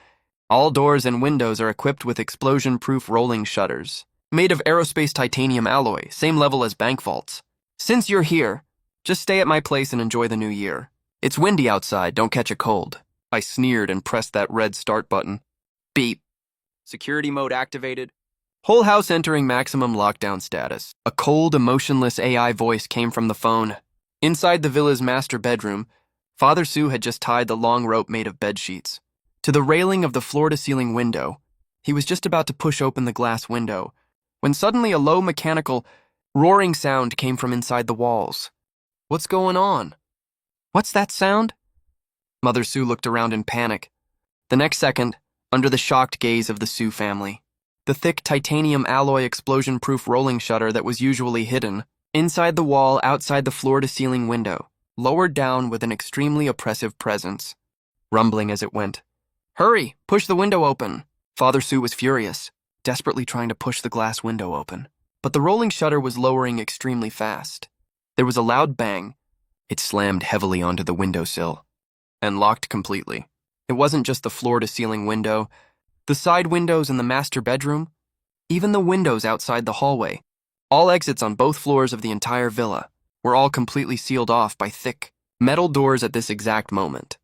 All doors and windows are equipped with explosion-proof rolling shutters, made of aerospace titanium alloy, same level as bank vaults. Since you're here, just stay at my place and enjoy the new year. It's windy outside, don't catch a cold. I sneered and pressed that red start button. Beep. Security mode activated. Whole house entering maximum lockdown status. A cold, emotionless AI voice came from the phone. Inside the villa's master bedroom, Father Su had just tied the long rope made of bed sheets to the railing of the floor-to-ceiling window. He was just about to push open the glass window when suddenly a low mechanical, roaring sound came from inside the walls. What's going on? What's that sound? Mother Su looked around in panic. The next second, under the shocked gaze of the Su family, the thick titanium alloy explosion-proof rolling shutter that was usually hidden inside the wall outside the floor-to-ceiling window, lowered down with an extremely oppressive presence, rumbling as it went. Hurry, push the window open. Father Su was furious, desperately trying to push the glass window open. but the rolling shutter was lowering extremely fast. There was a loud bang. It slammed heavily onto the windowsill and locked completely. It wasn't just the floor-to-ceiling window, the side windows in the master bedroom, even the windows outside the hallway. All exits on both floors of the entire villa were all completely sealed off by thick metal doors at this exact moment.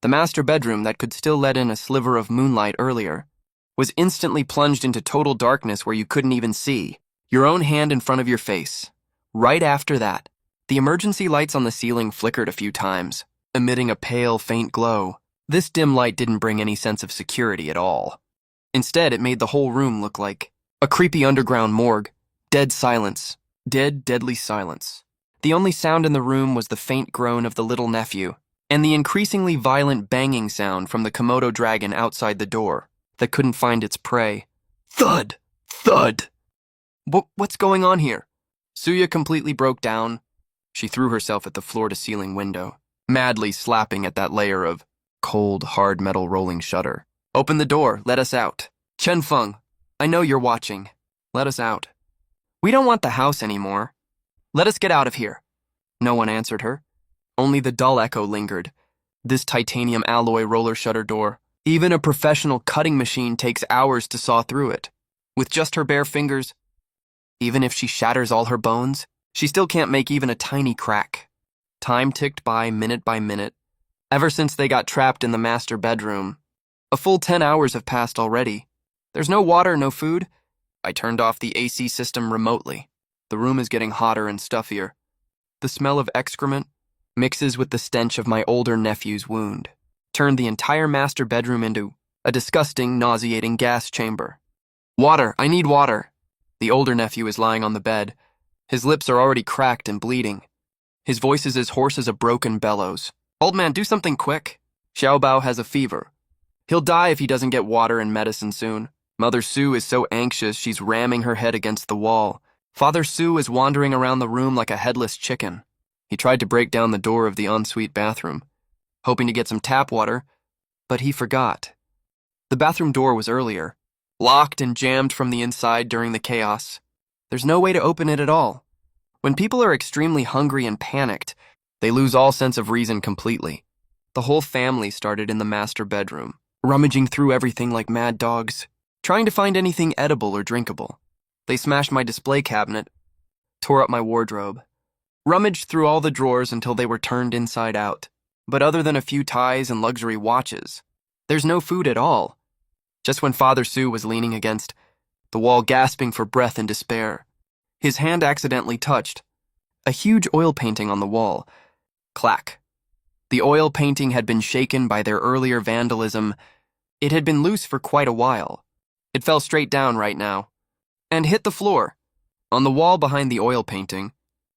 The master bedroom that could still let in a sliver of moonlight earlier was instantly plunged into total darkness where you couldn't even see your own hand in front of your face. Right after that, the emergency lights on the ceiling flickered a few times, emitting a pale, faint glow. This dim light didn't bring any sense of security at all. Instead, it made the whole room look like a creepy underground morgue. Dead silence. Dead, deadly silence. The only sound in the room was the faint groan of the little nephew, and the increasingly violent banging sound from the Komodo dragon outside the door that couldn't find its prey. Thud! Thud! What's going on here? Suya completely broke down. She threw herself at the floor-to-ceiling window, madly slapping at that layer of cold, hard metal rolling shutter. Open the door, let us out. Chen Feng, I know you're watching. Let us out. We don't want the house anymore. Let us get out of here. No one answered her. Only the dull echo lingered. This titanium alloy roller shutter door. Even a professional cutting machine takes hours to saw through it. With just her bare fingers, even if she shatters all her bones, she still can't make even a tiny crack. Time ticked by minute, ever since they got trapped in the master bedroom. A full 10 hours have passed already. There's no water, no food. I turned off the AC system remotely. The room is getting hotter and stuffier. The smell of excrement mixes with the stench of my older nephew's wound, turned the entire master bedroom into a disgusting, nauseating gas chamber. Water, I need water. The older nephew is lying on the bed. His lips are already cracked and bleeding. His voice is as hoarse as a broken bellows. Old man, do something quick. Xiaobao has a fever. He'll die if he doesn't get water and medicine soon. Mother Su is so anxious she's ramming her head against the wall. Father Su is wandering around the room like a headless chicken. He tried to break down the door of the ensuite bathroom, hoping to get some tap water, but he forgot. The bathroom door was earlier, locked and jammed from the inside during the chaos. There's no way to open it at all. When people are extremely hungry and panicked, they lose all sense of reason completely. The whole family started in the master bedroom, rummaging through everything like mad dogs, trying to find anything edible or drinkable. They smashed my display cabinet, tore up my wardrobe, rummaged through all the drawers until they were turned inside out. But other than a few ties and luxury watches, there's no food at all. Just when Father Su was leaning against the wall, gasping for breath in despair, his hand accidentally touched a huge oil painting on the wall. Clack. The oil painting had been shaken by their earlier vandalism. It had been loose for quite a while. It fell straight down right now and hit the floor. On the wall behind the oil painting,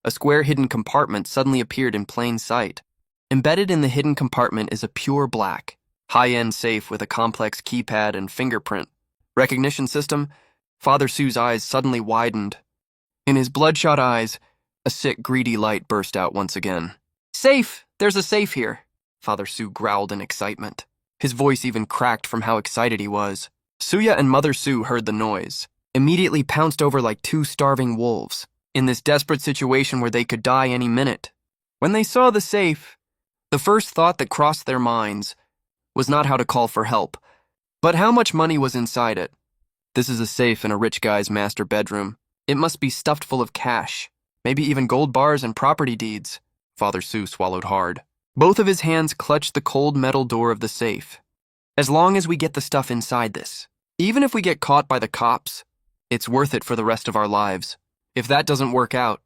a square hidden compartment suddenly appeared in plain sight. Embedded in the hidden compartment is a pure black, high-end safe with a complex keypad and fingerprint recognition system. Father Su's eyes suddenly widened. In his bloodshot eyes, a sick, greedy light burst out once again. Safe! There's a safe here, Father Su growled in excitement. His voice even cracked from how excited he was. Suya and Mother Su heard the noise, immediately pounced over like two starving wolves, in this desperate situation where they could die any minute. When they saw the safe, the first thought that crossed their minds was not how to call for help, but how much money was inside it. This is a safe in a rich guy's master bedroom. It must be stuffed full of cash, maybe even gold bars and property deeds. Father Su swallowed hard. Both of his hands clutched the cold metal door of the safe. As long as we get the stuff inside this, even if we get caught by the cops, it's worth it for the rest of our lives. If that doesn't work out,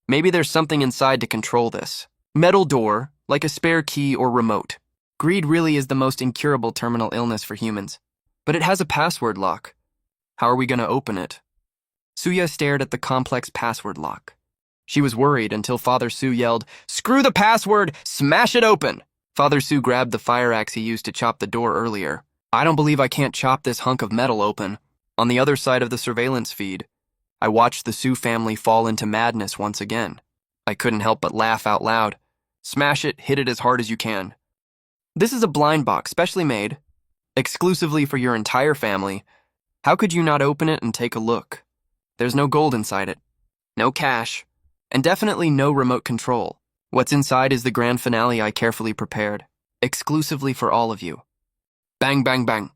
maybe there's something inside to control this. Metal door, like a spare key or remote. Greed really is the most incurable terminal illness for humans. But it has a password lock. How are we going to open it? Suya stared at the complex password lock. She was worried until Father Su yelled, "Screw the password! Smash it open!" Father Su grabbed the fire axe he used to chop the door earlier. I don't believe I can't chop this hunk of metal open. On the other side of the surveillance feed, I watched the Su family fall into madness once again. I couldn't help but laugh out loud. Smash it, hit it as hard as you can. This is a blind box, specially made, exclusively for your entire family. How could you not open it and take a look? There's no gold inside it, no cash, and definitely no remote control. What's inside is the grand finale I carefully prepared, exclusively for all of you. Bang, bang, bang.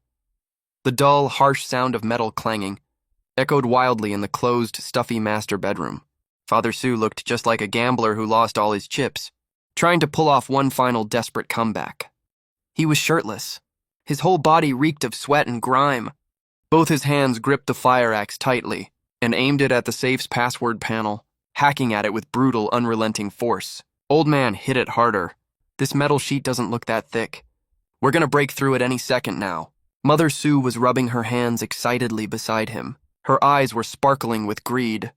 The dull, harsh sound of metal clanging echoed wildly in the closed, stuffy master bedroom. Father Sue looked just like a gambler who lost all his chips, trying to pull off one final desperate comeback. He was shirtless. His whole body reeked of sweat and grime. Both his hands gripped the fire axe tightly and aimed it at the safe's password panel, hacking at it with brutal, unrelenting force. Old man hit it harder. This metal sheet doesn't look that thick. We're gonna break through it any second now. Mother Sue was rubbing her hands excitedly beside him. Her eyes were sparkling with greed.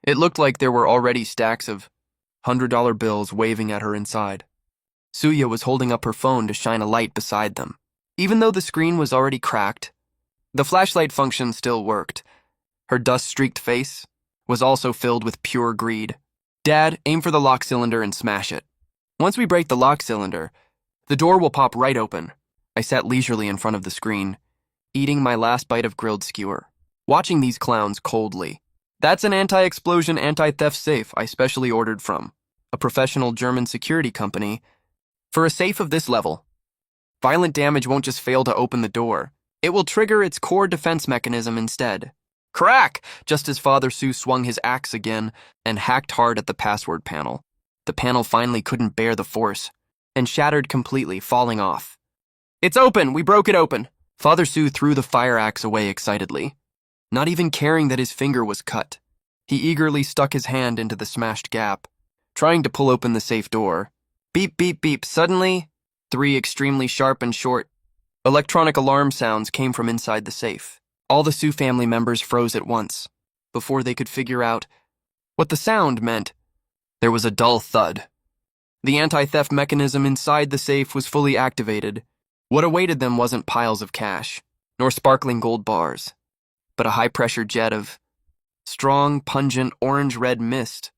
It looked like there were already stacks of $100 bills waving at her inside. Suya was holding up her phone to shine a light beside them. Even though the screen was already cracked, the flashlight function still worked. Her dust-streaked face was also filled with pure greed. Dad, aim for the lock cylinder and smash it. Once we break the lock cylinder, the door will pop right open. I sat leisurely in front of the screen, eating my last bite of grilled skewer, watching these clowns coldly. That's an anti-explosion, anti-theft safe I specially ordered from a professional German security company. For a safe of this level, violent damage won't just fail to open the door. It will trigger its core defense mechanism instead. Crack! Just as Father Sue swung his axe again and hacked hard at the password panel. The panel finally couldn't bear the force and shattered completely, falling off. It's open! We broke it open! Father Sue threw the fire axe away excitedly, not even caring that his finger was cut. He eagerly stuck his hand into the smashed gap, trying to pull open the safe door. Beep, beep, beep. Suddenly, 3 extremely sharp and short electronic alarm sounds came from inside the safe. All the Sue family members froze at once. Before they could figure out what the sound meant, there was a dull thud. The anti-theft mechanism inside the safe was fully activated. What awaited them wasn't piles of cash, nor sparkling gold bars, but a high-pressure jet of strong, pungent, orange-red mist.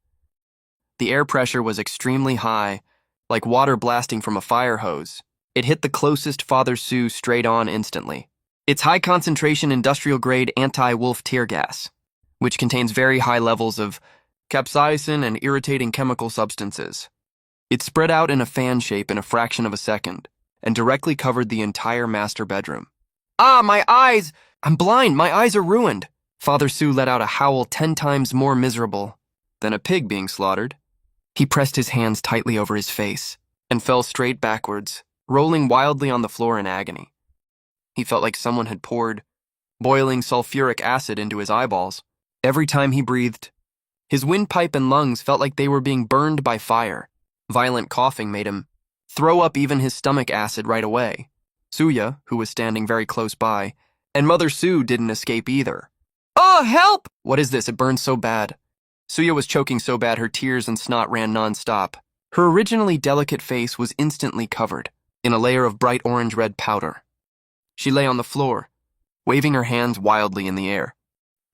The air pressure was extremely high, like water blasting from a fire hose. It hit the closest Father Sue straight on instantly. It's high-concentration industrial-grade anti-wolf tear gas, which contains very high levels of capsaicin and irritating chemical substances. It spread out in a fan shape in a fraction of a second and directly covered the entire master bedroom. Ah, my eyes! I'm blind! My eyes are ruined! Father Sue let out a howl 10 times more miserable than a pig being slaughtered. He pressed his hands tightly over his face and fell straight backwards, rolling wildly on the floor in agony. He felt like someone had poured boiling sulfuric acid into his eyeballs. Every time he breathed, his windpipe and lungs felt like they were being burned by fire. Violent coughing made him throw up even his stomach acid right away. Suya, who was standing very close by, and Mother Sue didn't escape either. Oh, help! What is this? It burns so bad. Suya was choking so bad her tears and snot ran nonstop. Her originally delicate face was instantly covered in a layer of bright orange-red powder. She lay on the floor, waving her hands wildly in the air.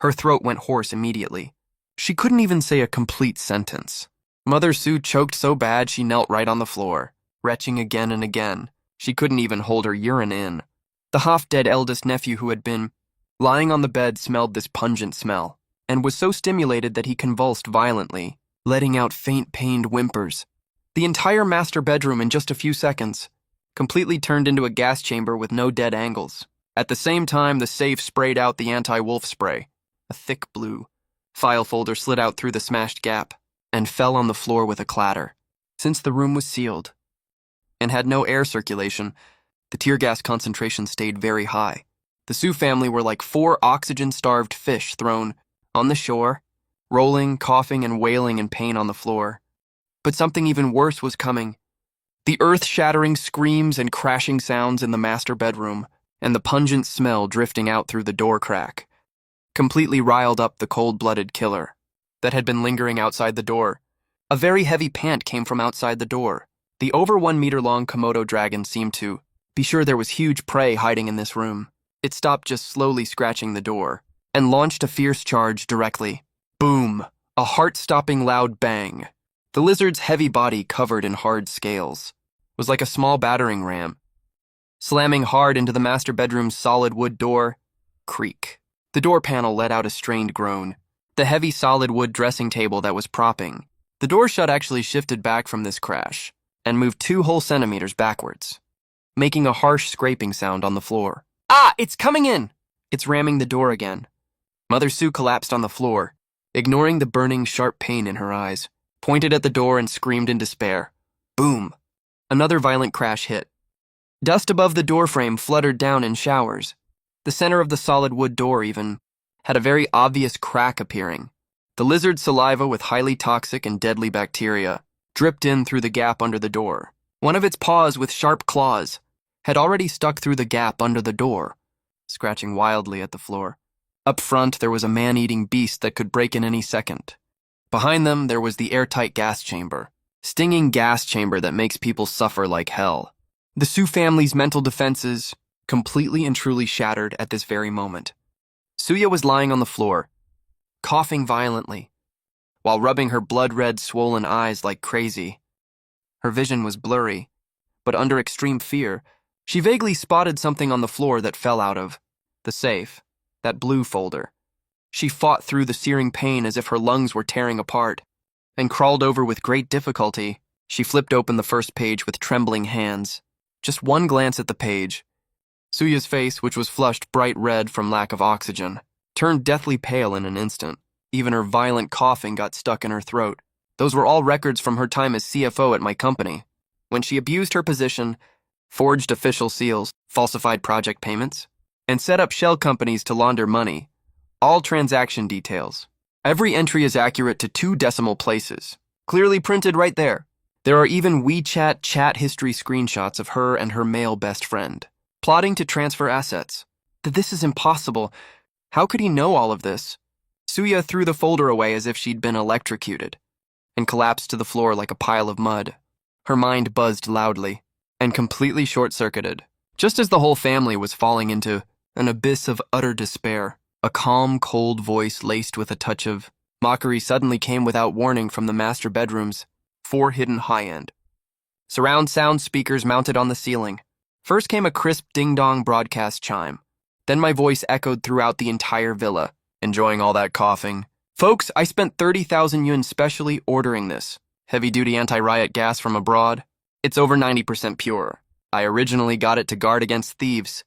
Her throat went hoarse immediately. She couldn't even say a complete sentence. Mother Sue choked so bad she knelt right on the floor, retching again and again. She couldn't even hold her urine in. The half-dead eldest nephew who had been lying on the bed smelled this pungent smell, and was so stimulated that he convulsed violently, letting out faint pained whimpers. The entire master bedroom in just a few seconds completely turned into a gas chamber with no dead angles. At the same time, the safe sprayed out the anti-wolf spray. A thick blue file folder slid out through the smashed gap and fell on the floor with a clatter. Since the room was sealed and had no air circulation, the tear gas concentration stayed very high. The Sue family were like 4 oxygen-starved fish thrown on the shore, rolling, coughing, and wailing in pain on the floor. But something even worse was coming. The earth-shattering screams and crashing sounds in the master bedroom, and the pungent smell drifting out through the door crack, completely riled up the cold-blooded killer that had been lingering outside the door. A very heavy pant came from outside the door. The over 1 meter long Komodo dragon seemed to be sure there was huge prey hiding in this room. It stopped just slowly scratching the door and launched a fierce charge directly. Boom! A heart-stopping loud bang. The lizard's heavy body, covered in hard scales, was like a small battering ram, slamming hard into the master bedroom's solid wood door. Creak. The door panel let out a strained groan. the heavy solid wood dressing table that was propping. The door shut actually shifted back from this crash and moved 2 whole centimeters backwards, making a harsh scraping sound on the floor. Ah, it's coming in! It's ramming the door again. Mother Sue collapsed on the floor, ignoring the burning, sharp pain in her eyes, pointed at the door and screamed in despair. Boom! Another violent crash hit. Dust above the doorframe fluttered down in showers. The center of the solid wood door even had a very obvious crack appearing. The lizard's saliva with highly toxic and deadly bacteria dripped in through the gap under the door. One of its paws with sharp claws had already stuck through the gap under the door, scratching wildly at the floor. Up front, there was a man-eating beast that could break in any second. Behind them, there was the airtight gas chamber. Stinging gas chamber that makes people suffer like hell. The Sue family's mental defenses completely and truly shattered at this very moment. Suya was lying on the floor, coughing violently, while rubbing her blood-red, swollen eyes like crazy. Her vision was blurry, but under extreme fear, she vaguely spotted something on the floor that fell out of the safe, that blue folder. She fought through the searing pain as if her lungs were tearing apart, and crawled over with great difficulty. She flipped open the first page with trembling hands. Just one glance at the page. Suya's face, which was flushed bright red from lack of oxygen, turned deathly pale in an instant. Even her violent coughing got stuck in her throat. Those were all records from her time as CFO at my company, when she abused her position, forged official seals, falsified project payments, and set up shell companies to launder money. All transaction details. Every entry is accurate to 2 decimal places, clearly printed right there. There are even WeChat chat history screenshots of her and her male best friend, plotting to transfer assets. This is impossible. How could he know all of this? Suya threw the folder away as if she'd been electrocuted, and collapsed to the floor like a pile of mud. Her mind buzzed loudly, and completely short-circuited. Just as the whole family was falling into an abyss of utter despair, a calm, cold voice laced with a touch of mockery suddenly came without warning from the master bedroom's 4 hidden high-end surround sound speakers mounted on the ceiling. First came a crisp ding-dong broadcast chime. Then my voice echoed throughout the entire villa, enjoying all that coughing. Folks, I spent 30,000 yuan specially ordering this heavy-duty anti-riot gas from abroad. It's over 90% pure. I originally got it to guard against thieves.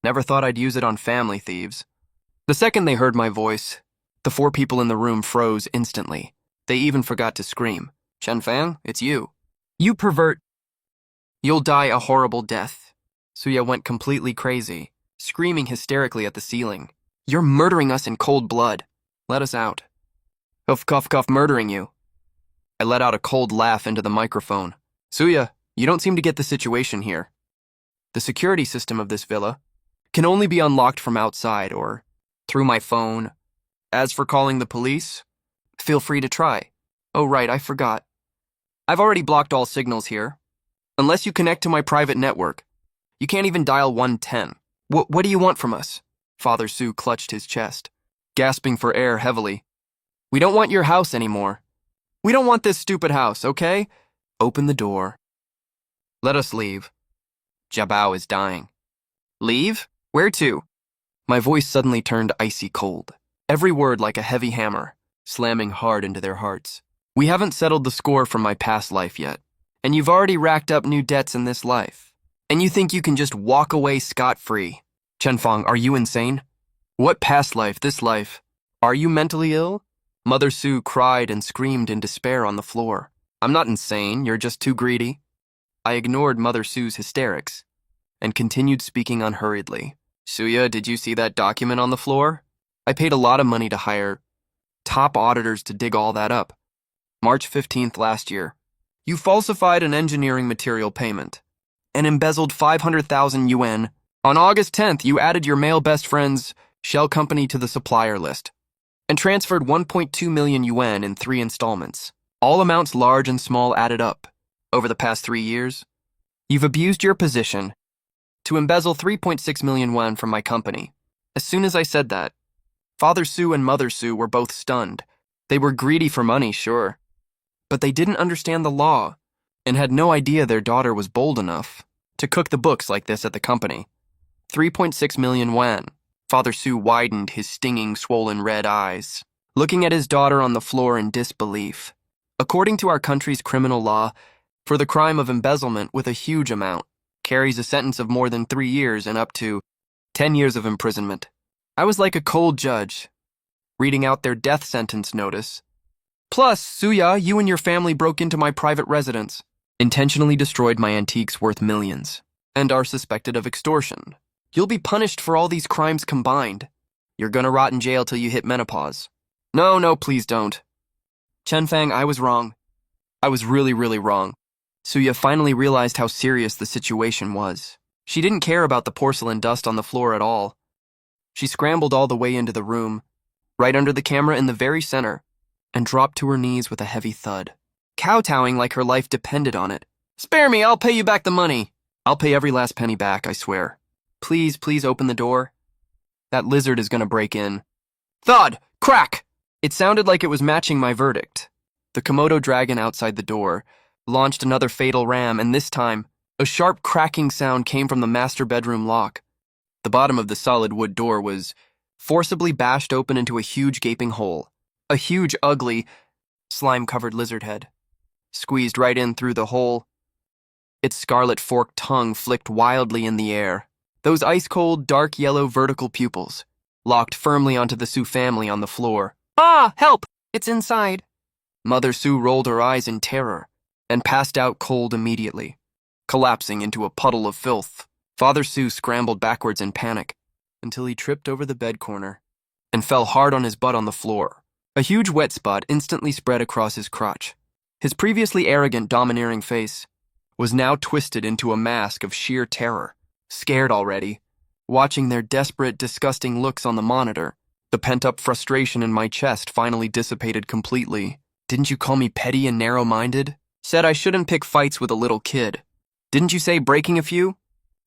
Never thought I'd use it on family thieves. The second they heard my voice, the 4 people in the room froze instantly. They even forgot to scream. Chen Fang, it's you. You pervert. You'll die a horrible death. Suya went completely crazy, screaming hysterically at the ceiling. You're murdering us in cold blood. Let us out. Huff, cough, cough, murdering you. I let out a cold laugh into the microphone. Suya, you don't seem to get the situation here. The security system of this villa can only be unlocked from outside or through my phone. As for calling the police, feel free to try. Oh right, I forgot. I've already blocked all signals here. Unless you connect to my private network, you can't even dial 110. What do you want from us? Father Sue clutched his chest, gasping for air heavily. We don't want your house anymore. We don't want this stupid house, okay? Open the door. Let us leave. Jiabao is dying. Leave? Where to? My voice suddenly turned icy cold, every word like a heavy hammer, slamming hard into their hearts. We haven't settled the score from my past life yet, and you've already racked up new debts in this life. And you think you can just walk away scot-free. Chenfang, are you insane? What past life, this life? Are you mentally ill? Mother Sue cried and screamed in despair on the floor. I'm not insane, you're just too greedy. I ignored Mother Sue's hysterics and continued speaking unhurriedly. Suya, did you see that document on the floor? I paid a lot of money to hire top auditors to dig all that up. March 15th last year. You falsified an engineering material payment and embezzled 500,000 yuan. On August 10th, you added your male best friend's shell company to the supplier list and transferred 1.2 million yuan in 3 installments. All amounts large and small added up. Over the past 3 years, you've abused your position to embezzle 3.6 million yuan from my company. As soon as I said that, Father Sue and Mother Sue were both stunned. They were greedy for money, sure, but they didn't understand the law and had no idea their daughter was bold enough to cook the books like this at the company. 3.6 million yuan. Father Sue widened his stinging, swollen red eyes. looking at his daughter on the floor in disbelief. According to our country's criminal law, for the crime of embezzlement with a huge amount, carries a sentence of more than 3 years and up to 10 years of imprisonment. I was like a cold judge, reading out their death sentence notice. Plus, Suya, you and your family broke into my private residence, intentionally destroyed my antiques worth millions, and are suspected of extortion. You'll be punished for all these crimes combined. You're gonna rot in jail till you hit menopause. No, please don't. Chenfang, I was wrong. I was really, really wrong. Suya finally realized how serious the situation was. She didn't care about the porcelain dust on the floor at all. She scrambled all the way into the room, right under the camera in the very center, and dropped to her knees with a heavy thud, kowtowing like her life depended on it. Spare me, I'll pay you back the money. I'll pay every last penny back, I swear. Please open the door. That lizard is gonna break in. Thud! Crack! It sounded like it was matching my verdict. The Komodo dragon outside the door launched another fatal ram, and this time, a sharp cracking sound came from the master bedroom lock. The bottom of the solid wood door was forcibly bashed open into a huge gaping hole. A huge, ugly, slime-covered lizard head squeezed right in through the hole. Its scarlet forked tongue flicked wildly in the air. Those ice-cold, dark yellow vertical pupils locked firmly onto the Sue family on the floor. Ah, help! It's inside. Mother Sue rolled her eyes in terror and passed out cold immediately, collapsing into a puddle of filth. Father Sue scrambled backwards in panic until he tripped over the bed corner and fell hard on his butt on the floor. A huge wet spot instantly spread across his crotch. His previously arrogant, domineering face was now twisted into a mask of sheer terror. Scared already, watching their desperate, disgusting looks on the monitor, the pent-up frustration in my chest finally dissipated completely. Didn't you call me petty and narrow-minded? Said I shouldn't pick fights with a little kid. Didn't you say breaking a few?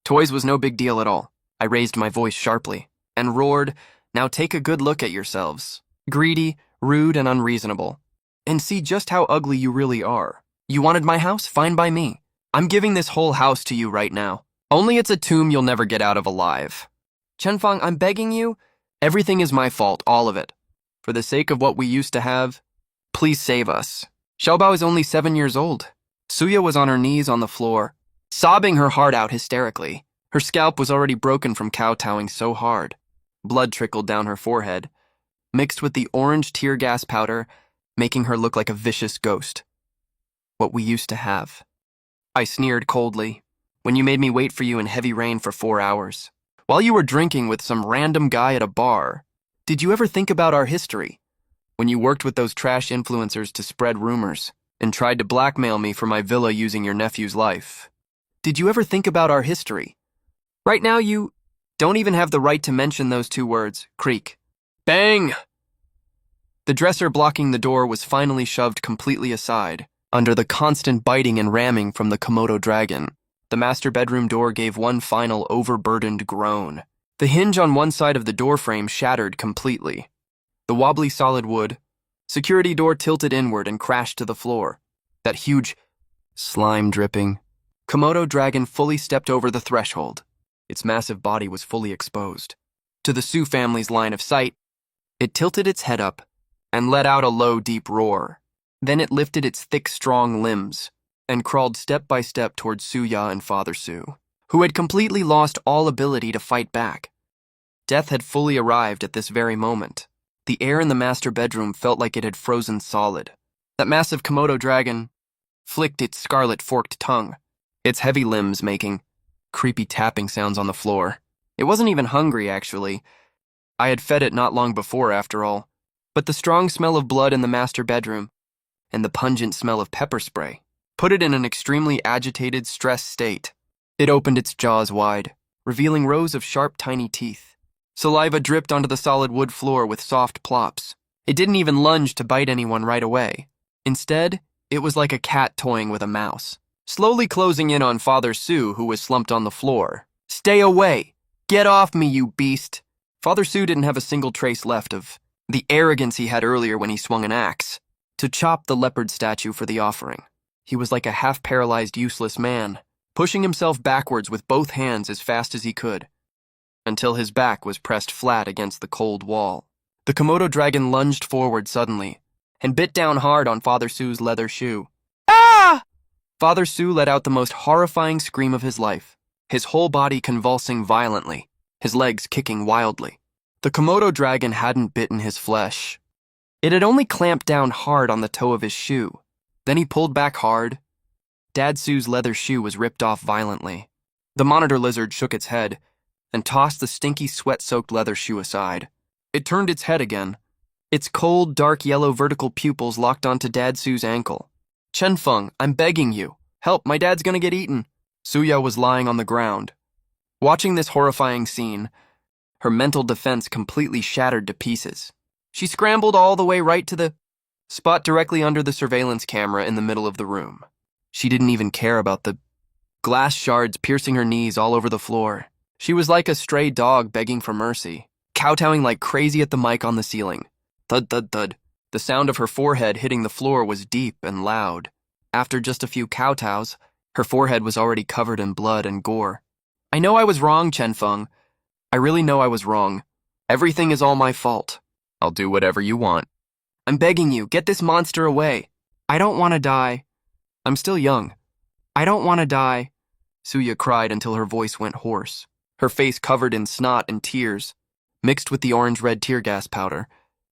Toys was no big deal at all. I raised my voice sharply and roared, now take a good look at yourselves. Greedy, rude, and unreasonable. And see just how ugly you really are. You wanted my house? Fine by me. I'm giving this whole house to you right now. Only it's a tomb you'll never get out of alive. Chenfang, I'm begging you. Everything is my fault, all of it. For the sake of what we used to have, please save us. Xiaobao is only 7 years old. Suya was on her knees on the floor, sobbing her heart out hysterically. Her scalp was already broken from kowtowing so hard. Blood trickled down her forehead, mixed with the orange tear gas powder, making her look like a vicious ghost. What we used to have. I sneered coldly, when you made me wait for you in heavy rain for 4 hours. While you were drinking with some random guy at a bar. Did you ever think about our history? When you worked with those trash influencers to spread rumors and tried to blackmail me for my villa using your nephew's life. Did you ever think about our history? Right now you don't even have the right to mention those 2 words, creak. Bang! The dresser blocking the door was finally shoved completely aside, under the constant biting and ramming from the Komodo dragon. The master bedroom door gave one final overburdened groan. The hinge on one side of the doorframe shattered completely. The wobbly solid wood security door tilted inward and crashed to the floor. That huge, slime-dripping Komodo dragon fully stepped over the threshold. Its massive body was fully exposed. To the Sue family's line of sight, it tilted its head up and let out a low, deep roar. Then it lifted its thick, strong limbs and crawled step by step towards Suya and Father Sue, who had completely lost all ability to fight back. Death had fully arrived at this very moment. The air in the master bedroom felt like it had frozen solid. That massive Komodo dragon flicked its scarlet forked tongue, its heavy limbs making creepy tapping sounds on the floor. It wasn't even hungry, actually. I had fed it not long before, after all. But the strong smell of blood in the master bedroom and the pungent smell of pepper spray put it in an extremely agitated, stressed state. It opened its jaws wide, revealing rows of sharp, tiny teeth. Saliva dripped onto the solid wood floor with soft plops. It didn't even lunge to bite anyone right away. Instead, it was like a cat toying with a mouse, slowly closing in on Father Sue, who was slumped on the floor. Stay away! Get off me, you beast! Father Sue didn't have a single trace left of the arrogance he had earlier when he swung an axe to chop the leopard statue for the offering. He was like a half-paralyzed, useless man, pushing himself backwards with both hands as fast as he could, until his back was pressed flat against the cold wall. The Komodo dragon lunged forward suddenly and bit down hard on Father Sue's leather shoe. Ah! Father Sue let out the most horrifying scream of his life, his whole body convulsing violently, his legs kicking wildly. The Komodo dragon hadn't bitten his flesh. It had only clamped down hard on the toe of his shoe. Then he pulled back hard. Dad Sue's leather shoe was ripped off violently. The monitor lizard shook its head and tossed the stinky, sweat-soaked leather shoe aside. It turned its head again. Its cold, dark yellow vertical pupils locked onto Dad Sue's ankle. Chen Feng, I'm begging you. Help, my dad's gonna get eaten. Suya was lying on the ground. Watching this horrifying scene, her mental defense completely shattered to pieces. She scrambled all the way right to the spot directly under the surveillance camera in the middle of the room. She didn't even care about the glass shards piercing her knees all over the floor. She was like a stray dog begging for mercy, kowtowing like crazy at the mic on the ceiling. Thud, thud, thud. The sound of her forehead hitting the floor was deep and loud. After just a few kowtows, her forehead was already covered in blood and gore. I know I was wrong, Chen Feng. I really know I was wrong. Everything is all my fault. I'll do whatever you want. I'm begging you, get this monster away. I don't want to die. I'm still young. I don't want to die. Suya cried until her voice went hoarse, her face covered in snot and tears, mixed with the orange-red tear gas powder.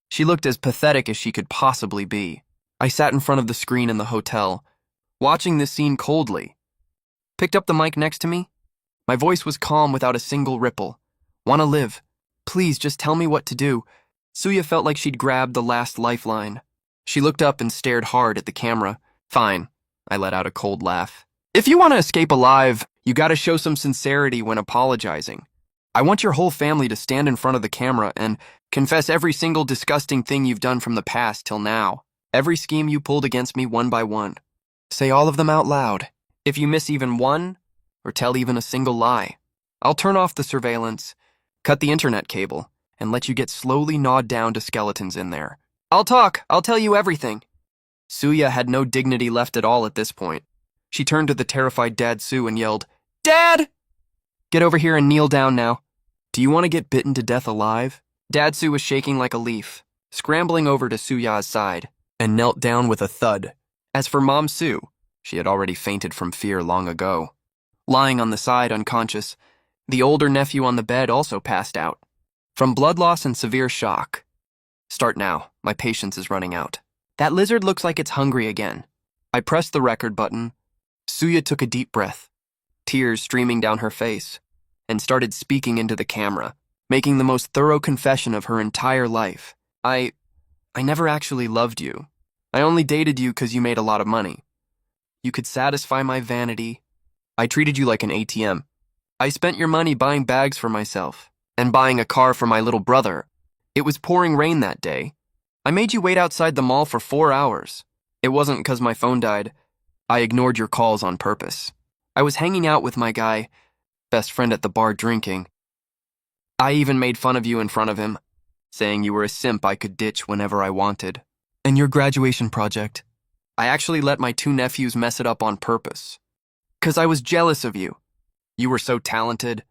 She looked as pathetic as she could possibly be. I sat in front of the screen in the hotel, watching this scene coldly. Picked up the mic next to me. My voice was calm without a single ripple. Want to live. Please, just tell me what to do. Suya felt like she'd grabbed the last lifeline. She looked up and stared hard at the camera. Fine. I let out a cold laugh. If you want to escape alive, you gotta show some sincerity when apologizing. I want your whole family to stand in front of the camera and confess every single disgusting thing you've done from the past till now. Every scheme you pulled against me one by one. Say all of them out loud. If you miss even one, or tell even a single lie, I'll turn off the surveillance, cut the internet cable, and let you get slowly gnawed down to skeletons in there. I'll talk. I'll tell you everything. Suya had no dignity left at all at this point. She turned to the terrified Dad Sue and yelled, Dad! Get over here and kneel down now. Do you want to get bitten to death alive? Dad Sue was shaking like a leaf, scrambling over to Suya's side, and knelt down with a thud. As for Mom Sue, she had already fainted from fear long ago. Lying on the side unconscious, the older nephew on the bed also passed out. From blood loss and severe shock. Start now, my patience is running out. That lizard looks like it's hungry again. I pressed the record button. Suya took a deep breath, tears streaming down her face, and started speaking into the camera, making the most thorough confession of her entire life. I never actually loved you. I only dated you because you made a lot of money. You could satisfy my vanity. I treated you like an ATM. I spent your money buying bags for myself and buying a car for my little brother. It was pouring rain that day. I made you wait outside the mall for 4 hours. It wasn't because my phone died. I ignored your calls on purpose. I was hanging out with my guy, best friend at the bar drinking. I even made fun of you in front of him, saying you were a simp I could ditch whenever I wanted. And your graduation project. I actually let my 2 nephews mess it up on purpose. 'Cause I was jealous of you. You were so talented.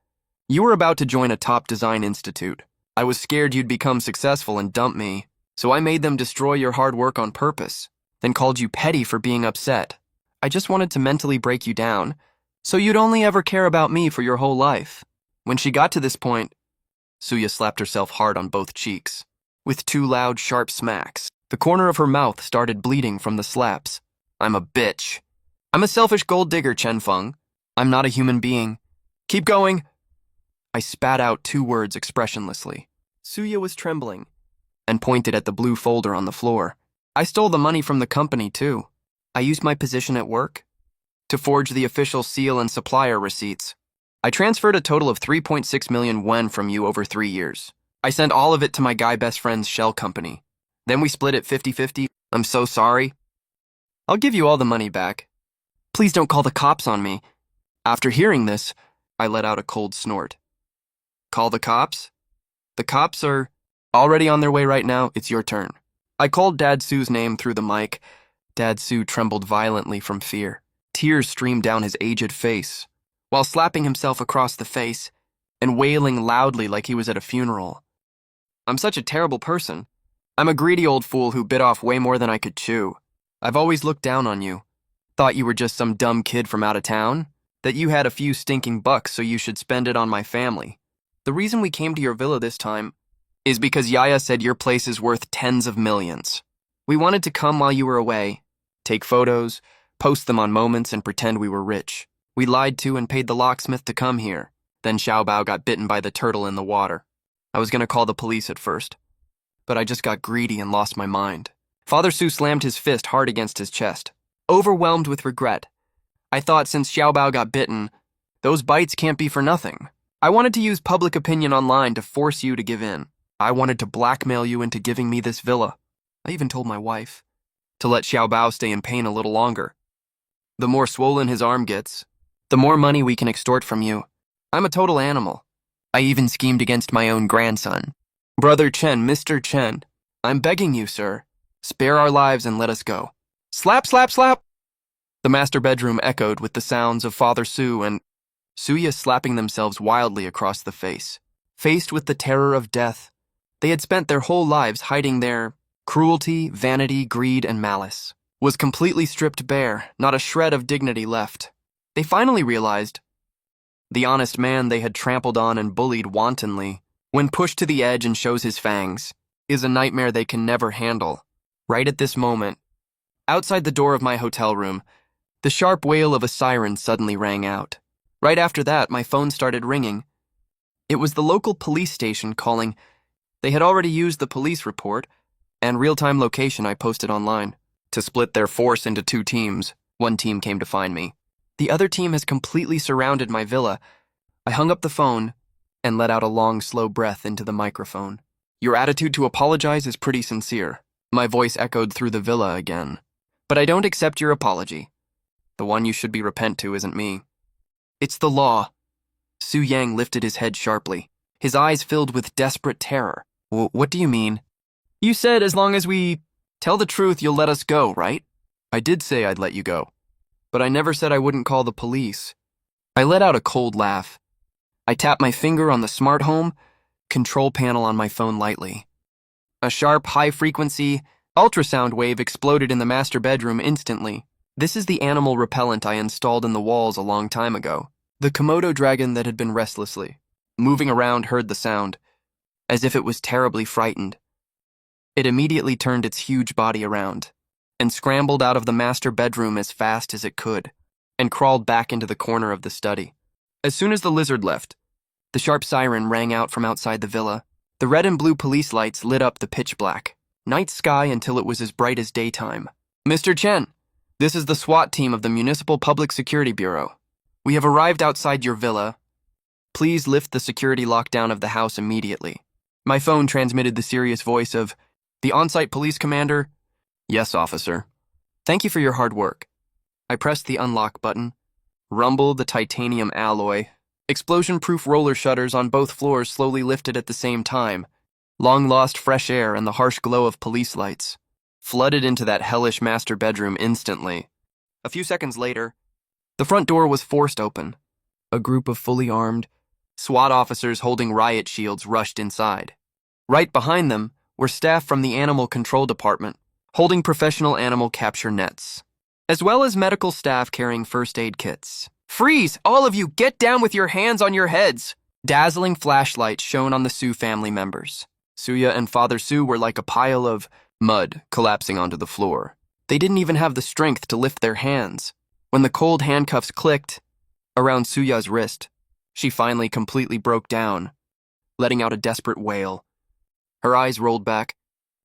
You were about to join a top design institute. I was scared you'd become successful and dump me, so I made them destroy your hard work on purpose, then called you petty for being upset. I just wanted to mentally break you down, so you'd only ever care about me for your whole life. When she got to this point, Suya slapped herself hard on both cheeks, with 2 loud, sharp smacks. The corner of her mouth started bleeding from the slaps. I'm a bitch. I'm a selfish gold digger, Chen Feng. I'm not a human being. Keep going. I spat out 2 words expressionlessly. Suya was trembling and pointed at the blue folder on the floor. I stole the money from the company, too. I used my position at work to forge the official seal and supplier receipts. I transferred a total of 3.6 million yen from you over 3 years. I sent all of it to my guy best friend's shell company. Then we split it 50-50. I'm so sorry. I'll give you all the money back. Please don't call the cops on me. After hearing this, I let out a cold snort. Call the cops? The cops are already on their way right now. It's your turn. I called Dad Sue's name through the mic. Dad Sue trembled violently from fear. Tears streamed down his aged face, while slapping himself across the face and wailing loudly like he was at a funeral. I'm such a terrible person. I'm a greedy old fool who bit off way more than I could chew. I've always looked down on you. Thought you were just some dumb kid from out of town. That you had a few stinking bucks so you should spend it on my family. The reason we came to your villa this time is because Yaya said your place is worth tens of millions. We wanted to come while you were away, take photos, post them on Moments, and pretend we were rich. We lied to and paid the locksmith to come here. Then Xiaobao got bitten by the turtle in the water. I was going to call the police at first, but I just got greedy and lost my mind. Father Su slammed his fist hard against his chest, overwhelmed with regret. I thought since Xiaobao got bitten, those bites can't be for nothing. I wanted to use public opinion online to force you to give in. I wanted to blackmail you into giving me this villa. I even told my wife to let Xiaobao stay in pain a little longer. The more swollen his arm gets, the more money we can extort from you. I'm a total animal. I even schemed against my own grandson. Brother Chen, Mr. Chen, I'm begging you, sir. Spare our lives and let us go. Slap, slap, slap! The master bedroom echoed with the sounds of Father Su and Suya slapping themselves wildly across the face. Faced with the terror of death, they had spent their whole lives hiding their cruelty, vanity, greed, and malice. Was completely stripped bare, not a shred of dignity left. They finally realized the honest man they had trampled on and bullied wantonly, when pushed to the edge and shows his fangs, is a nightmare they can never handle. Right at this moment, outside the door of my hotel room, the sharp wail of a siren suddenly rang out. Right after that, my phone started ringing. It was the local police station calling. They had already used the police report and real-time location I posted online to split their force into two teams. One team came to find me. The other team has completely surrounded my villa. I hung up the phone and let out a long, slow breath into the microphone. Your attitude to apologize is pretty sincere. My voice echoed through the villa again. But I don't accept your apology. The one you should be repent to isn't me. It's the law. Su Yang lifted his head sharply, his eyes filled with desperate terror. What do you mean? You said as long as we tell the truth, you'll let us go, right? I did say I'd let you go, but I never said I wouldn't call the police. I let out a cold laugh. I tapped my finger on the smart home control panel on my phone lightly. A sharp, high-frequency ultrasound wave exploded in the master bedroom instantly. This is the animal repellent I installed in the walls a long time ago. The Komodo dragon that had been restlessly moving around heard the sound, as if it was terribly frightened. It immediately turned its huge body around and scrambled out of the master bedroom as fast as it could and crawled back into the corner of the study. As soon as the lizard left, the sharp siren rang out from outside the villa. The red and blue police lights lit up the pitch black night sky until it was as bright as daytime. Mr. Chen, this is the SWAT team of the Municipal Public Security Bureau. We have arrived outside your villa. Please lift the security lockdown of the house immediately. My phone transmitted the serious voice of the on-site police commander. Yes, officer. Thank you for your hard work. I pressed the unlock button. Rumble the titanium alloy. Explosion-proof roller shutters on both floors slowly lifted at the same time. Long-lost fresh air and the harsh glow of police lights flooded into that hellish master bedroom instantly. A few seconds later, the front door was forced open. A group of fully armed SWAT officers holding riot shields rushed inside. Right behind them were staff from the Animal Control Department, holding professional animal capture nets, as well as medical staff carrying first aid kits. Freeze! All of you, get down with your hands on your heads! Dazzling flashlights shone on the Su family members. Suya and Father Su were like a pile of mud collapsing onto the floor. They didn't even have the strength to lift their hands. When the cold handcuffs clicked around Suya's wrist, she finally completely broke down, letting out a desperate wail. Her eyes rolled back,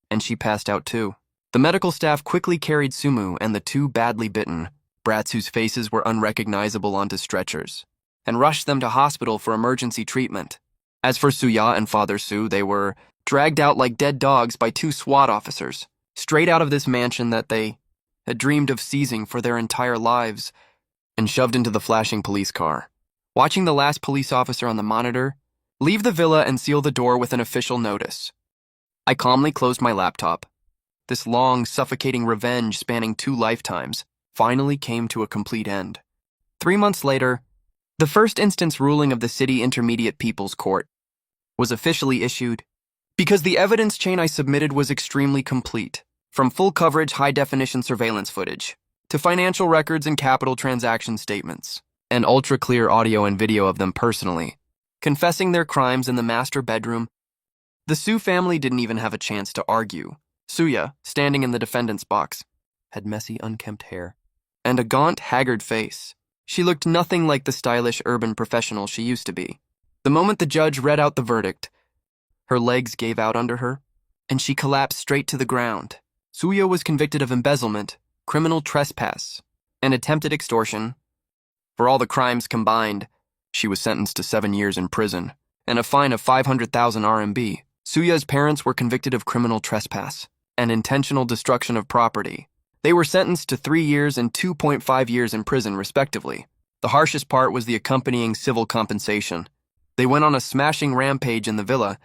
and she passed out too. The medical staff quickly carried Sumu and the two badly bitten brats whose faces were unrecognizable onto stretchers, and rushed them to hospital for emergency treatment. As for Suya and Father Su, they were dragged out like dead dogs by two SWAT officers, straight out of this mansion that they had dreamed of seizing for their entire lives, and shoved into the flashing police car. Watching the last police officer on the monitor leave the villa and seal the door with an official notice, I calmly closed my laptop. This long, suffocating revenge spanning 2 lifetimes finally came to a complete end. 3 months later, the first instance ruling of the City Intermediate People's Court was officially issued, Because the evidence chain I submitted was extremely complete, from full coverage high-definition surveillance footage to financial records and capital transaction statements, and ultra-clear audio and video of them personally, confessing their crimes in the master bedroom. The Su family didn't even have a chance to argue. Suya, standing in the defendant's box, had messy, unkempt hair and a gaunt, haggard face. She looked nothing like the stylish urban professional she used to be. The moment the judge read out the verdict, her legs gave out under her, and she collapsed straight to the ground. Suya was convicted of embezzlement, criminal trespass, and attempted extortion. For all the crimes combined, she was sentenced to 7 years in prison and a fine of 500,000 RMB. Suya's parents were convicted of criminal trespass and intentional destruction of property. They were sentenced to 3 years and 2.5 years in prison, respectively. The harshest part was the accompanying civil compensation. They went on a smashing rampage in the villa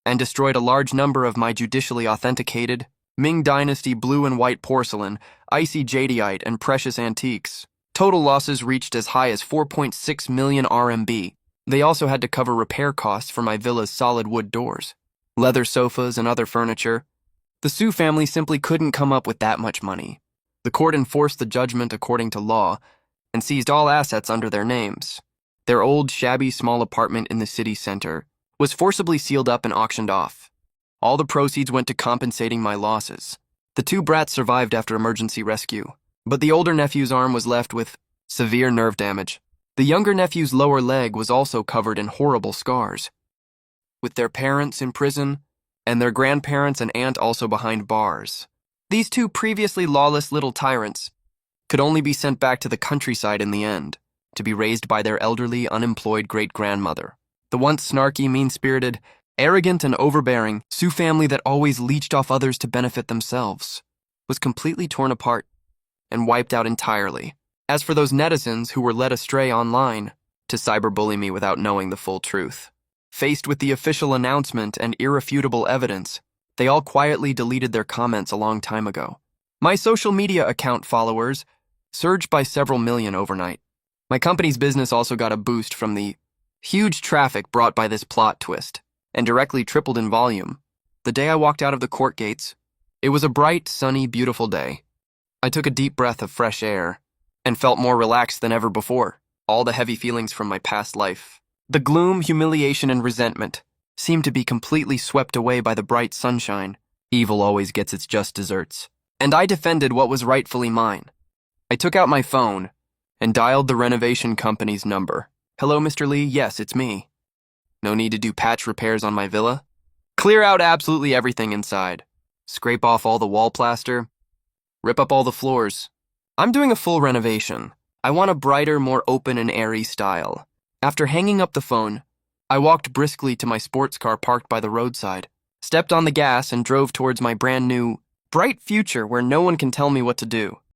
and destroyed a large number of my judicially authenticated Ming Dynasty blue and white porcelain, icy jadeite, and precious antiques. Total losses reached as high as 4.6 million RMB. They also had to cover repair costs for my villa's solid wood doors, leather sofas, and other furniture. The Su family simply couldn't come up with that much money. The court enforced the judgment according to law and seized all assets under their names. Their old, shabby, small apartment in the city center was forcibly sealed up and auctioned off. All the proceeds went to compensating my losses. The 2 brats survived after emergency rescue, but the older nephew's arm was left with severe nerve damage. The younger nephew's lower leg was also covered in horrible scars. With their parents in prison, and their grandparents and aunt also behind bars, these 2 previously lawless little tyrants could only be sent back to the countryside in the end, to be raised by their elderly, unemployed great-grandmother. The once snarky, mean-spirited, arrogant, and overbearing Su family that always leeched off others to benefit themselves was completely torn apart and wiped out entirely. As for those netizens who were led astray online to cyberbully me without knowing the full truth, faced with the official announcement and irrefutable evidence, they all quietly deleted their comments a long time ago. My social media account followers surged by several million overnight. My company's business also got a boost from the huge traffic brought by this plot twist, and directly tripled in volume. The day I walked out of the court gates, it was a bright, sunny, beautiful day. I took a deep breath of fresh air and felt more relaxed than ever before. All the heavy feelings from my past life, the gloom, humiliation, and resentment, seemed to be completely swept away by the bright sunshine. Evil always gets its just desserts, and I defended what was rightfully mine. I took out my phone and dialed the renovation company's number. "Hello, Mr. Lee. Yes, it's me. No need to do patch repairs on my villa? Clear out absolutely everything inside. Scrape off all the wall plaster. Rip up all the floors. I'm doing a full renovation. I want a brighter, more open and airy style." After hanging up the phone, I walked briskly to my sports car parked by the roadside, stepped on the gas, and drove towards my brand new, bright future where no one can tell me what to do.